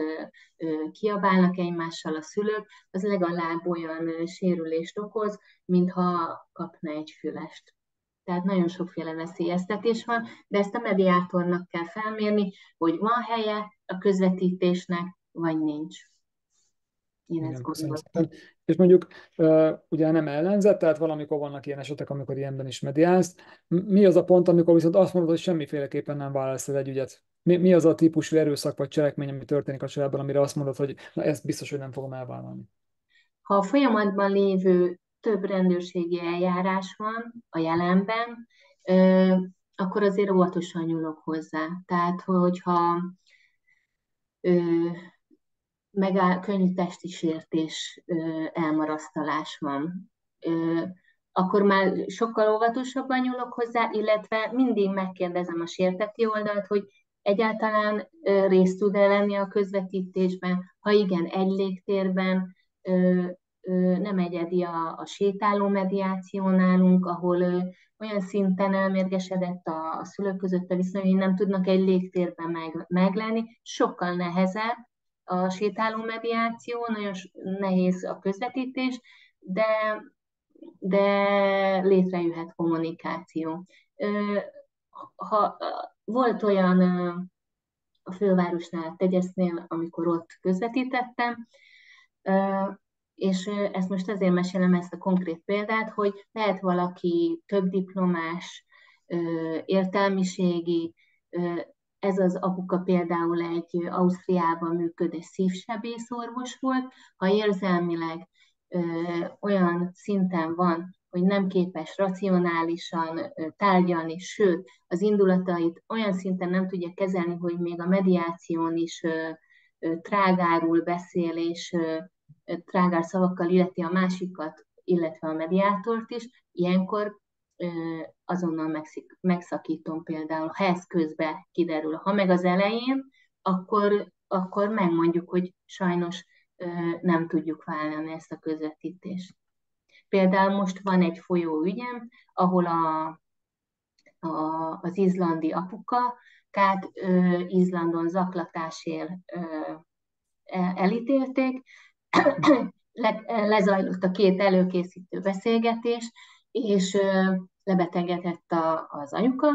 kiabálnak egymással a szülők, az legalább olyan sérülést okoz, mintha kapna egy fülest. Tehát nagyon sokféle veszélyeztetés van, de ezt a mediátornak kell felmérni, hogy van helye a közvetítésnek, vagy nincs. Én ezt Igen, köszönöm gondolom. szépen. És mondjuk ugye nem ellenzett, tehát valamikor vannak ilyen esetek, amikor ilyenben is mediálsz. Mi az a pont, amikor viszont azt mondod, hogy semmiféleképpen nem válasz el egy ügyet? Mi az a típusú erőszak vagy cselekmény, ami történik a családban, amire azt mondod, hogy na, ezt biztos, hogy nem fogom elvállalni? Ha a folyamatban lévő több rendőrségi eljárás van a jelenben, akkor azért óvatosan nyúlok hozzá. Tehát, hogyha könnyű testi sértés, elmarasztalás van, akkor már sokkal óvatosabban nyúlok hozzá, illetve mindig megkérdezem a sértetti oldalt, hogy egyáltalán részt tud-e venni a közvetítésben, ha igen, egy légtérben, nem egyedi a sétáló mediáció nálunk, ahol olyan szinten elmérgesedett a szülők között a viszony, hogy nem tudnak egy légtérben meglenni, sokkal nehezebb a sétáló mediáció, nagyon nehéz a közvetítés, de létrejöhet kommunikáció. Ha volt olyan a fővárosnál, Tegyesznél, amikor ott közvetítettem, És ezt most azért mesélem ezt a konkrét példát, hogy lehet valaki több diplomás, értelmiségi, ez az apuka például egy Ausztriában működő szívsebészorvos volt, ha érzelmileg olyan szinten van, hogy nem képes racionálisan tárgyalni, sőt, az indulatait olyan szinten nem tudja kezelni, hogy még a mediáción is trágárul beszél, és trágár szavakkal illeti a másikat, illetve a mediátort is, ilyenkor azonnal megszakítom például, ha ez közben kiderül. Ha meg az elején, akkor megmondjuk, hogy sajnos nem tudjuk vállalni ezt a közvetítést. Például most van egy folyóügyem, ahol az izlandi apukát Izlandon zaklatásért elítélték, lezajlott a két előkészítő beszélgetés, és lebetegedett az anyuka,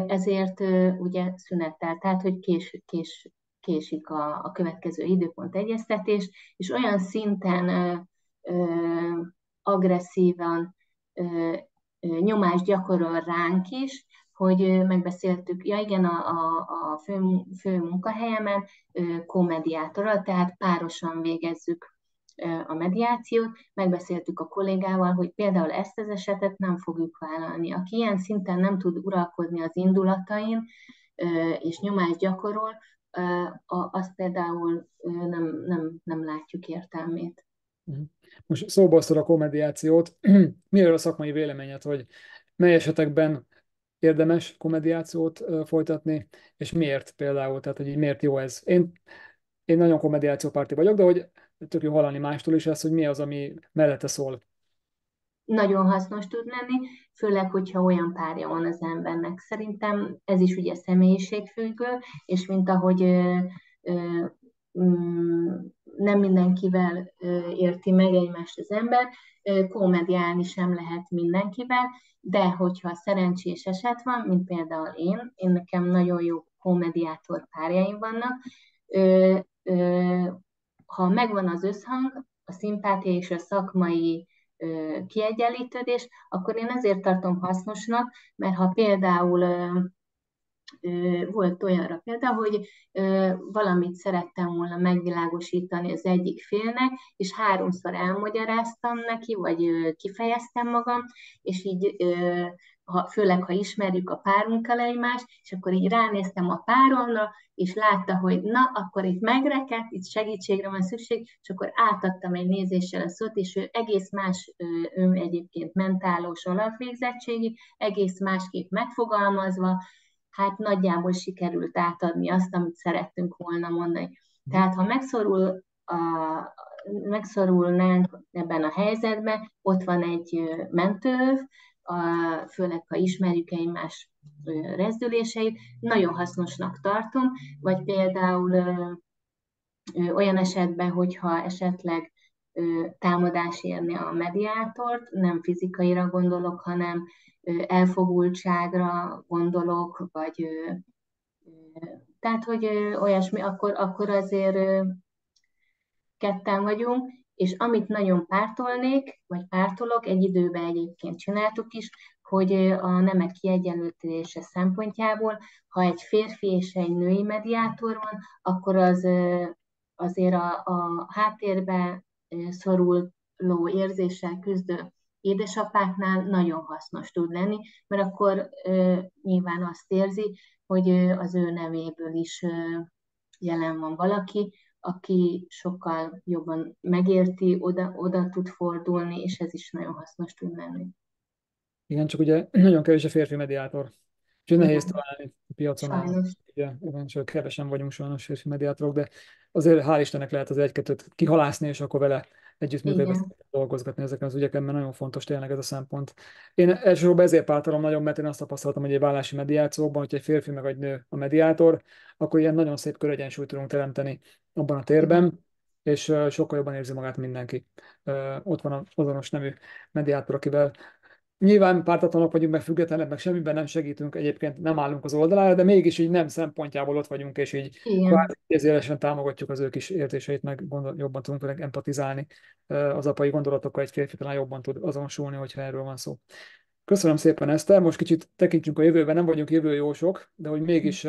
ezért ugye szünettel, tehát hogy késik a következő időpont egyeztetés, és olyan szinten agresszívan nyomást gyakorol ránk is, hogy megbeszéltük, ja igen, a fő munkahelyemen komediátorral, tehát párosan végezzük a mediációt, megbeszéltük a kollégával, hogy például ezt az esetet nem fogjuk vállalni. Aki ilyen szinten nem tud uralkodni az indulatain, és nyomást gyakorol, azt például nem látjuk értelmét. Most szóba hoztad a komediációt. Miről a szakmai véleményed, hogy mely esetekben érdemes komediációt folytatni, és miért például, tehát hogy így miért jó ez? Én nagyon komediációpárti vagyok, de hogy tök jó hallani mástól is ezt, hogy mi az, ami mellette szól. Nagyon hasznos tud lenni, főleg, hogyha olyan párja van az embernek. Szerintem ez is ugye személyiségfüggő, és mint ahogy ö, mm, nem mindenkivel érti meg egymást az ember, komediálni sem lehet mindenkivel, de hogyha szerencsés eset van, mint például én nekem nagyon jó komediátor párjaim vannak, ö, ö, ha megvan az összhang, a szimpátia és a szakmai kiegyenlítődés, akkor én ezért tartom hasznosnak, mert ha például volt olyanra példa, hogy valamit szerettem volna megvilágosítani az egyik félnek, és háromszor elmagyaráztam neki, vagy kifejeztem magam, és így főleg, ha ismerjük a párunkkal egymást, és akkor így ránéztem a páromra, és látta, hogy na, akkor itt megrekedt, itt segítségre van szükség, és akkor átadtam egy nézéssel a szót, és ő egész más, ő egyébként mentálos alapvégzettségi, egész másképp megfogalmazva, hát nagyjából sikerült átadni azt, amit szerettünk volna mondani. Tehát ha megszorulnánk ebben a helyzetben, ott van egy mentőöv, főleg ha ismerjük egymás rezdüléseit, nagyon hasznosnak tartom, vagy például olyan esetben, hogyha esetleg támadás érni a mediátort, nem fizikaira gondolok, hanem elfogultságra gondolok, vagy tehát, hogy olyasmi, akkor azért ketten vagyunk, és amit nagyon pártolnék, vagy pártolok, egy időben egyébként csináltuk is, hogy a nemek kiegyenlítése szempontjából, ha egy férfi és egy női mediátor van, akkor az azért a háttérbe szoruló érzéssel küzdő édesapáknál nagyon hasznos tud lenni, mert akkor nyilván azt érzi, hogy az ő nevéből is jelen van valaki, aki sokkal jobban megérti, oda tud fordulni, és ez is nagyon hasznos tud lenni. Igen, csak ugye nagyon kevés a férfi mediátor. Úgyhogy nehéz Igen, találni a piacon sajnos. ugye, igen, csak kevesen vagyunk sajnos férfi mediátorok, de azért hál' Istennek lehet az egy-kettőt kihalászni, és akkor vele együttműködve Igen. dolgozgatni ezeken az ügyeken, mert nagyon fontos tényleg ez a szempont. Én elsősorban ezért pártolom nagyon, mert én azt tapasztaltam, hogy egy vállási mediációban, hogyha egy férfi meg egy nő a mediátor, akkor ilyen nagyon szép köregyensúlyt tudunk teremteni abban a Igen. térben, és sokkal jobban érzi magát mindenki. Ott van az azonos nemű mediátor, akivel nyilván pártatlanok vagyunk, meg függetlenek, meg semmiben nem segítünk, egyébként nem állunk az oldalára, de mégis így nem szempontjából ott vagyunk, és így Igen. kvázi érzélesen támogatjuk az ő kis érzéseit, meg jobban tudunk velük empatizálni. Az apai gondolatokkal egy férfi talán jobban tud azonosulni, hogyha erről van szó. Köszönöm szépen, Eszter. Most kicsit tekintsünk a jövőben, nem vagyunk jövőjósok, de hogy mégis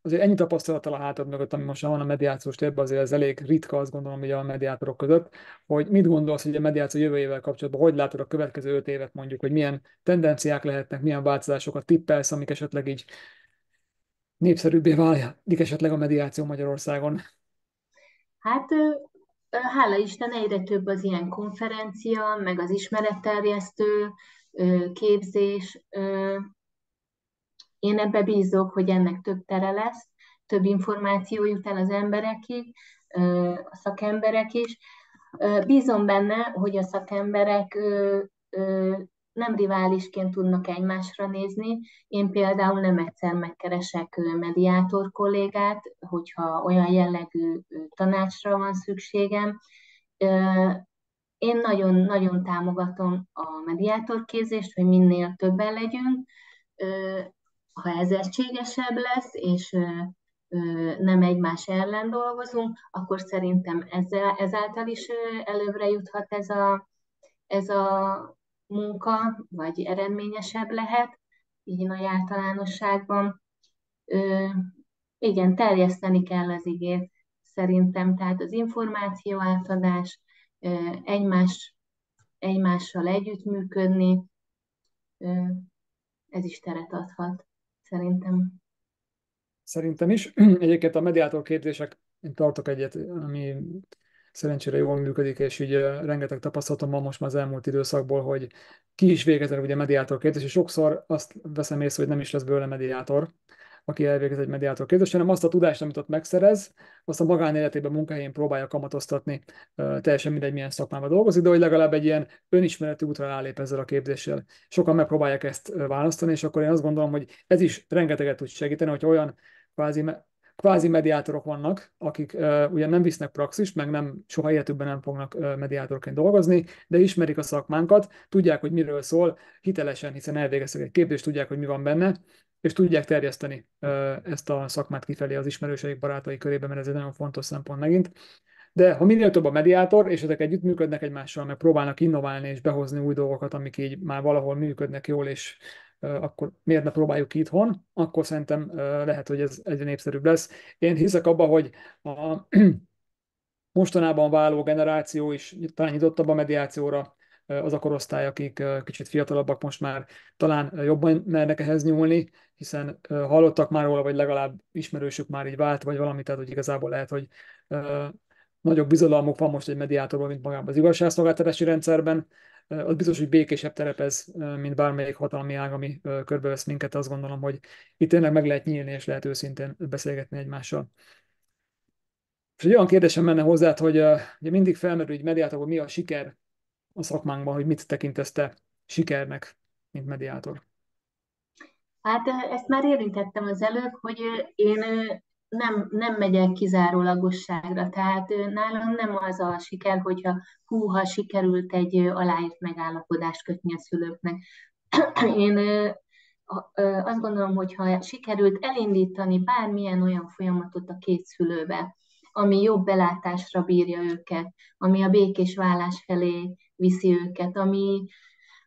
azért ennyi tapasztalattal a hátad mögött, ami most van a mediációs térben, azért ez elég ritka, azt gondolom, hogy a mediátorok között, hogy mit gondolsz, hogy a mediáció jövőjével kapcsolatban, hogy látod a következő 5 évet mondjuk, hogy milyen tendenciák lehetnek, milyen változásokat tippelsz, amik esetleg így népszerűbbé válik esetleg a mediáció Magyarországon. Hát hála Isten egyre több az ilyen konferencia, meg az ismeretterjesztő képzés. Én ebbe bízok, hogy ennek több tere lesz, több információ jut el az emberekig, a szakemberek is. Bízom benne, hogy a szakemberek nem riválisként tudnak egymásra nézni. Én például nem egyszer megkeresek mediátor kollégát, hogyha olyan jellegű tanácsra van szükségem. Én nagyon-nagyon támogatom a mediátorképzést, hogy minél többen legyünk. Ha ez egységesebb lesz, és nem egymás ellen dolgozunk, akkor szerintem ezáltal is előbbre juthat ez a munka, vagy eredményesebb lehet, így nagy általánosságban. Igen, terjeszteni kell az igét, szerintem. Tehát az információ átadás, egymás, egymással együttműködni, ez is teret adhat, szerintem. Szerintem is. Egyébként a mediátor képzések, én tartok egyet, ami szerencsére jól működik, és így rengeteg tapasztalatom van most már az elmúlt időszakból, hogy ki is végezzen ugye mediátor képzés, és sokszor azt veszem észre, hogy nem is lesz belőle mediátor, aki elvégez egy mediátor képzést, hanem azt a tudást, amit ott megszerez, azt a magánéletében, munkahelyén próbálja kamatoztatni, teljesen mindegy, milyen szakmában dolgozik, de hogy legalább egy ilyen önismereti útra rálép ezzel a képzéssel. Sokan megpróbálják ezt választani, és akkor én azt gondolom, hogy ez is rengeteget tud segíteni, hogy olyan kvázi, kvázi mediátorok vannak, akik ugye nem visznek praxist, meg nem soha életükben nem fognak mediátorként dolgozni, de ismerik a szakmánkat, tudják, hogy miről szól, hitelesen, hiszen elvégeztek egy képzést, tudják, hogy mi van benne, és tudják terjeszteni ezt a szakmát kifelé az ismerőseik, barátai körében, mert ez egy nagyon fontos szempont megint. De ha minél több a mediátor, és ezek együttműködnek egymással, meg próbálnak innoválni és behozni új dolgokat, amik így már valahol működnek jól, és akkor miért ne próbáljuk ki itthon, akkor szerintem lehet, hogy ez egyre népszerűbb lesz. Én hiszek abba, hogy a mostanában váló generáció is talán nyitottabb a mediációra, az a korosztály, akik kicsit fiatalabbak most már talán jobban mernek ehhez nyúlni, hiszen hallottak már róla, vagy legalább ismerősük már így vált, vagy valami, tehát hogy igazából lehet, hogy nagyobb bizalmuk van most egy mediátorban, mint magában az igazságszolgáltatási rendszerben. Az biztos, hogy békésebb terep ez, mint bármelyik hatalmi ág, ami körbevesz minket. Azt gondolom, hogy itt tényleg meg lehet nyílni, és lehet őszintén beszélgetni egymással. És egy olyan kérdésem menne hozzád, hogy ugye mindig felmerül, hogy mediátorban mi a siker a szakmánkban, hogy mit tekintesz te sikernek, mint mediátor. Hát ezt már érintettem az előbb, hogy én nem megyek kizárólagosságra, tehát nálam nem az a siker, hogyha húha sikerült egy aláírt megállapodást kötni a szülőknek. Én azt gondolom, hogy ha sikerült elindítani bármilyen olyan folyamatot a két szülőbe, ami jobb belátásra bírja őket, ami a békés vállás felé viszi őket, ami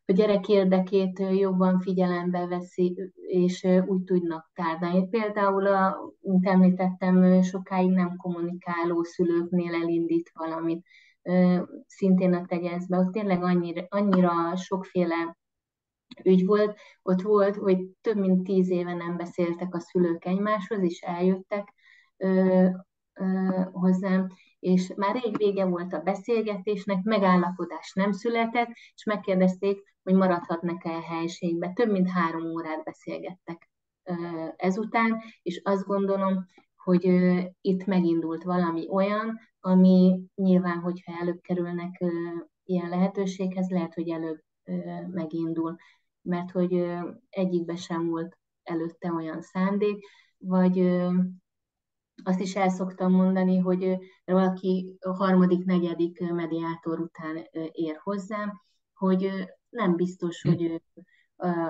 a gyerek érdekét jobban figyelembe veszi, és úgy tudnak tárgyalni. Például, mint említettem, sokáig nem kommunikáló szülőknél elindít valamit, szintén a tegyezbe, ott tényleg annyira sokféle ügy volt, ott volt, hogy több mint 10 éve nem beszéltek a szülők egymáshoz, és eljöttek ö, ö, hozzám, és már rég vége volt a beszélgetésnek, megállapodás nem született, és megkérdezték, hogy maradhatnak-e a helységbe. Több mint 3 órát beszélgettek ezután, és azt gondolom, hogy itt megindult valami olyan, ami nyilván, hogyha előbb kerülnek ilyen lehetőséghez, lehet, hogy előbb megindul, mert hogy egyikbe sem volt előtte olyan szándék, vagy azt is el szoktam mondani, hogy valaki a harmadik, negyedik mediátor után ér hozzám, hogy nem biztos, hogy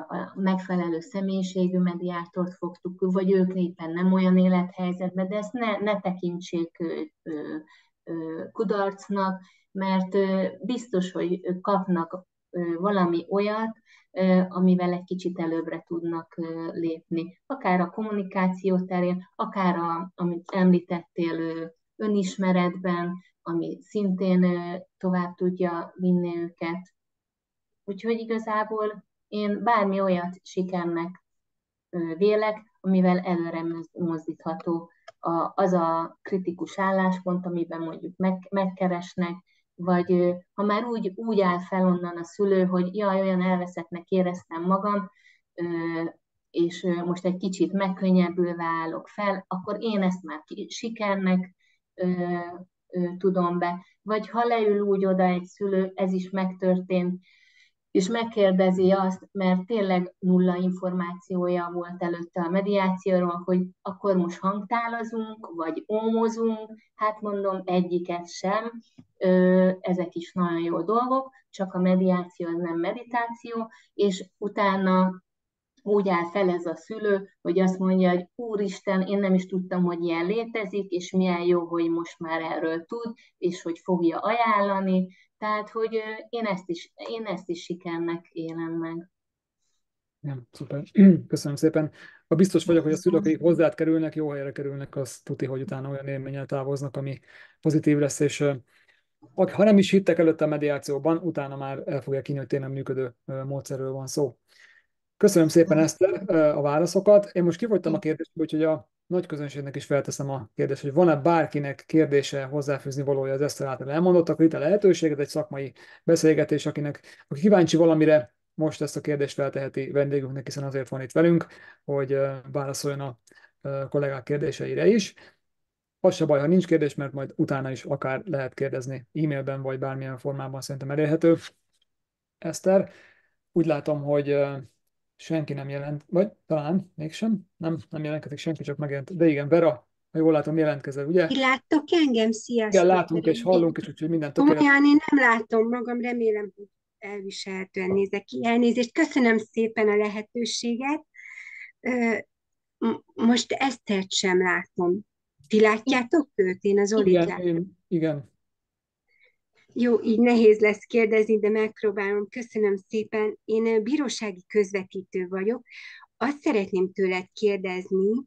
a megfelelő személyiségű mediátort fogtuk, vagy ők éppen nem olyan élethelyzetben, de ezt ne tekintsék kudarcnak, mert biztos, hogy ők kapnak valami olyat, amivel egy kicsit előbbre tudnak lépni. Akár a kommunikáció terén, akár amit említettél, önismeretben, ami szintén tovább tudja vinni őket. Úgyhogy igazából én bármi olyat sikernek vélek, amivel előre mozdítható az a kritikus álláspont, amiben mondjuk megkeresnek, vagy ha már úgy áll fel onnan a szülő, hogy jaj, olyan elveszettnek éreztem magam, és most egy kicsit megkönnyebbülve állok fel, akkor én ezt már sikernek tudom be. Vagy ha leül úgy oda egy szülő, ez is megtörtént, és megkérdezi azt, mert tényleg nulla információja volt előtte a mediációról, hogy akkor most hangtálazunk, vagy ómozunk, hát mondom, egyiket sem, ezek is nagyon jó dolgok, csak a mediáció az nem meditáció, és utána úgy áll fel ez a szülő, hogy azt mondja, hogy úristen, én nem is tudtam, hogy ilyen létezik, és milyen jó, hogy most már erről tud, és hogy fogja ajánlani. Tehát, hogy én ezt is sikernek élem meg. Ja, szuper. Köszönöm szépen. Ha biztos vagyok, hogy a szülők, akik hozzád kerülnek, jó helyre kerülnek, az tuti, hogy utána olyan élménnyel távoznak, ami pozitív lesz, és ha nem is hittek előtte a mediációban, utána már el fogják hinni, hogy tényleg működő módszerről van szó. Köszönöm szépen, Eszter, a válaszokat. Én most kifogytam a kérdést, úgyhogy a nagy közönségnek is felteszem a kérdést, hogy van-e bárkinek kérdése hozzáfűzni valója az Eszter által elmondottak, itt a lehetőséget, egy szakmai beszélgetés, aki kíváncsi valamire, most ezt a kérdést felteheti vendégünknek, hiszen azért van itt velünk, hogy válaszoljon a kollégák kérdéseire is. Az se baj, ha nincs kérdés, mert majd utána is akár lehet kérdezni e-mailben, vagy bármilyen formában szerintem elérhető. Eszter, úgy látom, hogy senki nem jelent, vagy talán mégsem, nem jelentkezik senki, csak megjelent. De igen, Vera, ha jól látom, jelentkezel, ugye? Ti láttok engem? Igen, Sziasztok! látunk és hallunk is, úgyhogy minden tökéletes. Komolyan én nem látom magam, remélem, hogy elviselhetően nézek ki. Elnézést, köszönöm szépen a lehetőséget. Ö, Most Esztert sem látom. Ti látjátok őt? Én az Olit Igen, látom. igen. Jó, így nehéz lesz kérdezni, de megpróbálom. Köszönöm szépen. Én bírósági közvetítő vagyok. Azt szeretném tőled kérdezni,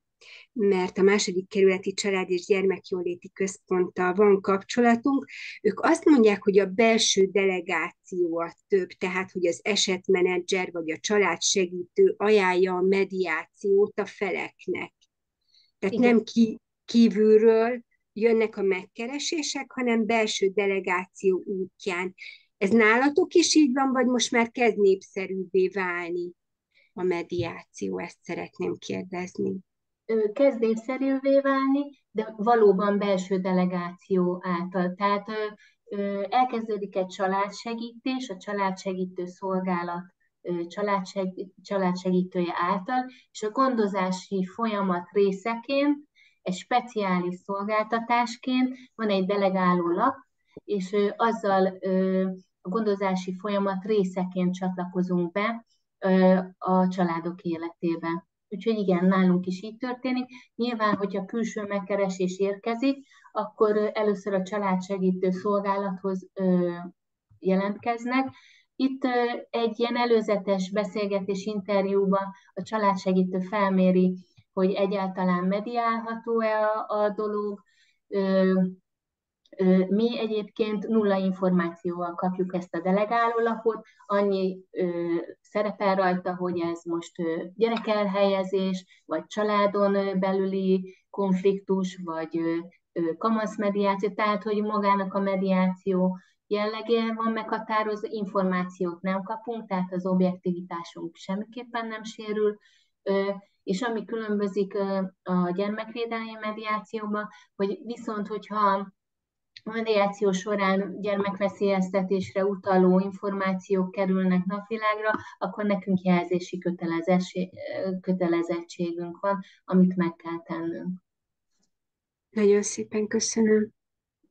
mert a második kerületi család és gyermekjóléti központtal van kapcsolatunk. Ők azt mondják, hogy a belső delegáció a több, tehát hogy az esetmenedzser vagy a családsegítő ajánlja a mediációt a feleknek. Tehát Igen. nem kívülről jönnek a megkeresések, hanem belső delegáció útján. Ez nálatok is így van, vagy most már kezd népszerűbbé válni a mediáció? Ezt szeretném kérdezni. Kezd népszerűvé válni, de valóban belső delegáció által. Tehát elkezdődik egy családsegítés, a családsegítő szolgálat családsegítője által, és a gondozási folyamat részeként, egy speciális szolgáltatásként van egy delegáló lap, és azzal a gondozási folyamat részeként csatlakozunk be a családok életébe. Úgyhogy igen, nálunk is így történik. Nyilván, hogyha külső megkeresés érkezik, akkor először a családsegítő szolgálathoz jelentkeznek. Itt egy ilyen előzetes beszélgetés interjúban a családsegítő felméri, hogy egyáltalán mediálható-e a dolog. Mi egyébként nulla információval kapjuk ezt a delegálólapot, annyi szerepel rajta, hogy ez most gyerekelhelyezés, vagy családon belüli konfliktus, vagy kamaszmediáció, tehát hogy magának a mediáció jellege van meghatározó, információt nem kapunk, tehát az objektivitásunk semmiképpen nem sérül, és ami különbözik a gyermekvédelmi mediációban, hogy viszont, hogyha a mediáció során gyermekveszélyeztetésre utaló információk kerülnek napvilágra, akkor nekünk jelzési kötelezettségünk van, amit meg kell tennünk. Nagyon szépen köszönöm.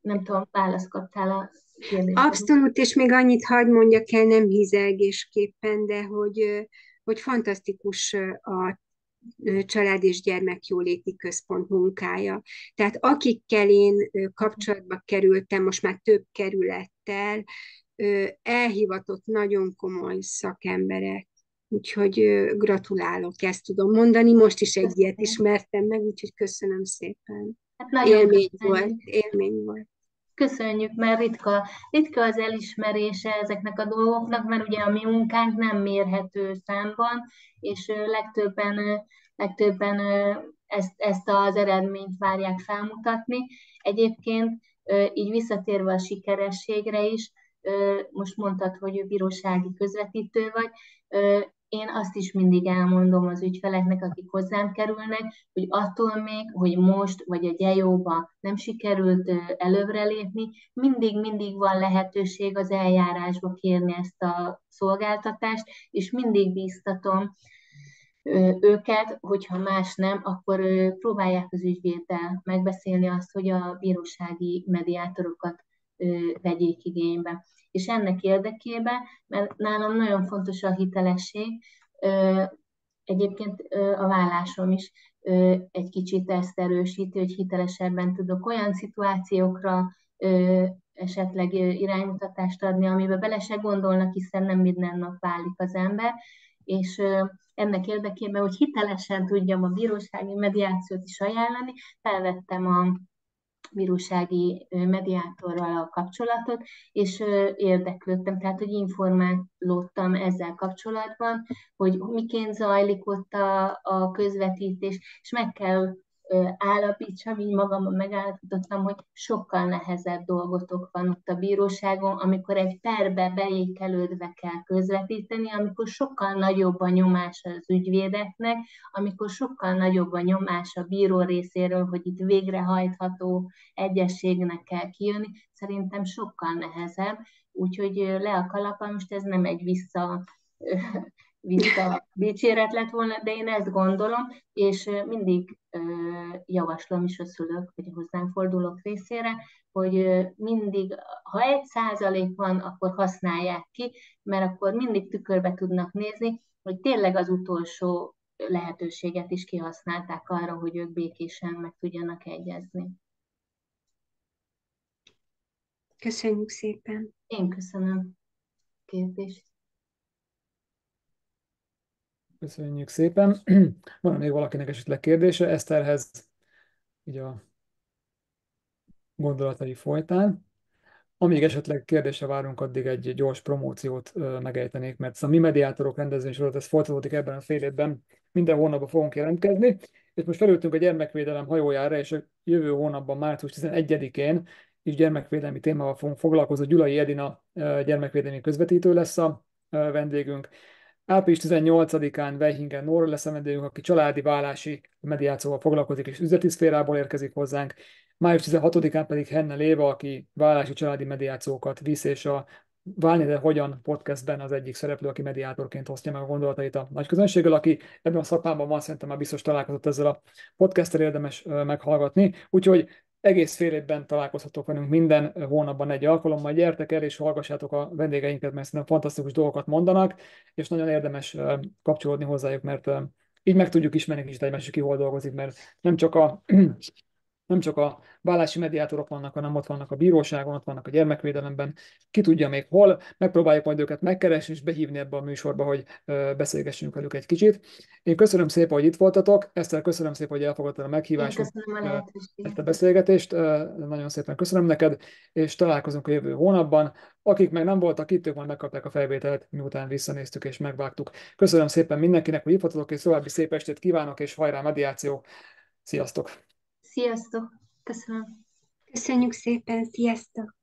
Nem tudom, választ kaptál a kérdésed. Abszolút, és még annyit hadd mondjak el, nem hízelgésképpen, de hogy fantasztikus a Család és Gyermekjóléti Központ munkája. Tehát akikkel én kapcsolatba kerültem, most már több kerülettel, elhivatott nagyon komoly szakemberek, úgyhogy gratulálok, ezt tudom mondani. Most is egy ilyet Köszönöm. ismertem meg, úgyhogy köszönöm szépen. Hát nagyon köszönjük. Élmény volt. Köszönjük, mert ritka az elismerése ezeknek a dolgoknak, mert ugye a mi munkánk nem mérhető számban, és legtöbben ezt az eredményt várják felmutatni. Egyébként így visszatérve a sikerességre is, most mondtad, hogy bírósági közvetítő vagy, én azt is mindig elmondom az ügyfeleknek, akik hozzám kerülnek, hogy attól még, hogy most vagy a GYO-ba nem sikerült előbbrelépni, mindig van lehetőség az eljárásba kérni ezt a szolgáltatást, és mindig bíztatom őket, hogyha más nem, akkor próbálják az ügyvéddel megbeszélni azt, hogy a bírósági mediátorokat vegyék igénybe. És ennek érdekében, mert nálam nagyon fontos a hitelesség, egyébként a vállásom is egy kicsit ezt erősíti, hogy hitelesebben tudok olyan szituációkra esetleg iránymutatást adni, amiben bele se gondolnak, hiszen nem minden nap válik az ember, és ennek érdekében, hogy hitelesen tudjam a bírósági mediációt is ajánlani, felvettem a bírósági mediátorral a kapcsolatot, és érdeklődtem, tehát hogy informálódtam ezzel kapcsolatban, hogy miként zajlik ott a közvetítés, és meg kell állapítsam, így magamban megállapítottam, hogy sokkal nehezebb dolgotok van ott a bíróságon, amikor egy perbe beékelődve kell közvetíteni, amikor sokkal nagyobb a nyomás az ügyvédeknek, amikor sokkal nagyobb a nyomás a bíró részéről, hogy itt végrehajtható egyességnek kell kijönni, szerintem sokkal nehezebb, úgyhogy le a kalappal, most ez nem egy vissza dicséret lett volna, de én ezt gondolom, és mindig javaslom is a szülők, vagy hozzám fordulók részére, hogy mindig, ha 1% van, akkor használják ki, mert akkor mindig tükörbe tudnak nézni, hogy tényleg az utolsó lehetőséget is kihasználták arra, hogy ők békésen meg tudjanak egyezni. Köszönjük szépen. Én köszönöm a kérdést. Köszönjük szépen. Van még valakinek esetleg kérdése Eszterhez, így a gondolatai folytán? Amíg esetleg kérdésre várunk, addig egy gyors promóciót megejtenék, mert a Mi Mediátorok rendezvénysorozat, ez folytatódik ebben a fél évben, minden hónapban fogunk jelentkezni, és most felültünk a gyermekvédelem hajójára, és a jövő hónapban, március 11-én is gyermekvédelmi témával fogunk foglalkozni. Gyulai Edina gyermekvédelmi közvetítő lesz a vendégünk. Április 18-án Weihingen Nóra lesz a vendégünk, aki családi vállási mediációval foglalkozik, és üzleti szférából érkezik hozzánk. Május 16-án pedig Henne Léva, aki vállási családi mediációkat visz, és a Válni de hogyan podcastben az egyik szereplő, aki mediátorként osztja meg a gondolatait a nagy közönséggel, aki ebben a szakmában van, szerintem már biztos találkozott ezzel a podcasttel, érdemes meghallgatni. Úgyhogy egész fél évben találkozhatok velünk minden hónapban egy alkalommal. Gyertek el és hallgassátok a vendégeinket, mert szerintem fantasztikus dolgokat mondanak, és nagyon érdemes kapcsolódni hozzájuk, mert így meg tudjuk ismerni kicsit egymást, ki hol dolgozik, mert nem csak a nem csak a vállási mediátorok vannak, hanem ott vannak a bíróságon, ott vannak a gyermekvédelemben, ki tudja még hol, megpróbáljuk majd őket megkeresni és behívni ebbe a műsorba, hogy beszélgessünk velük egy kicsit. Én köszönöm szépen, hogy itt voltatok, Eszter, köszönöm szépen, hogy elfogadtad a Én meghívást, köszönöm a ezt a lehetőséget. beszélgetést, nagyon szépen köszönöm neked, és találkozunk a jövő hónapban. Akik meg nem voltak itt, ők majd megkapták a felvételt, miután visszanéztük és megvágtuk. Köszönöm szépen mindenkinek, hogy itt voltatok, és további szép estét kívánok, és hajrá mediáció! Sziasztok! Sziasztok! Köszönöm. Köszönjük szépen, sziasztok!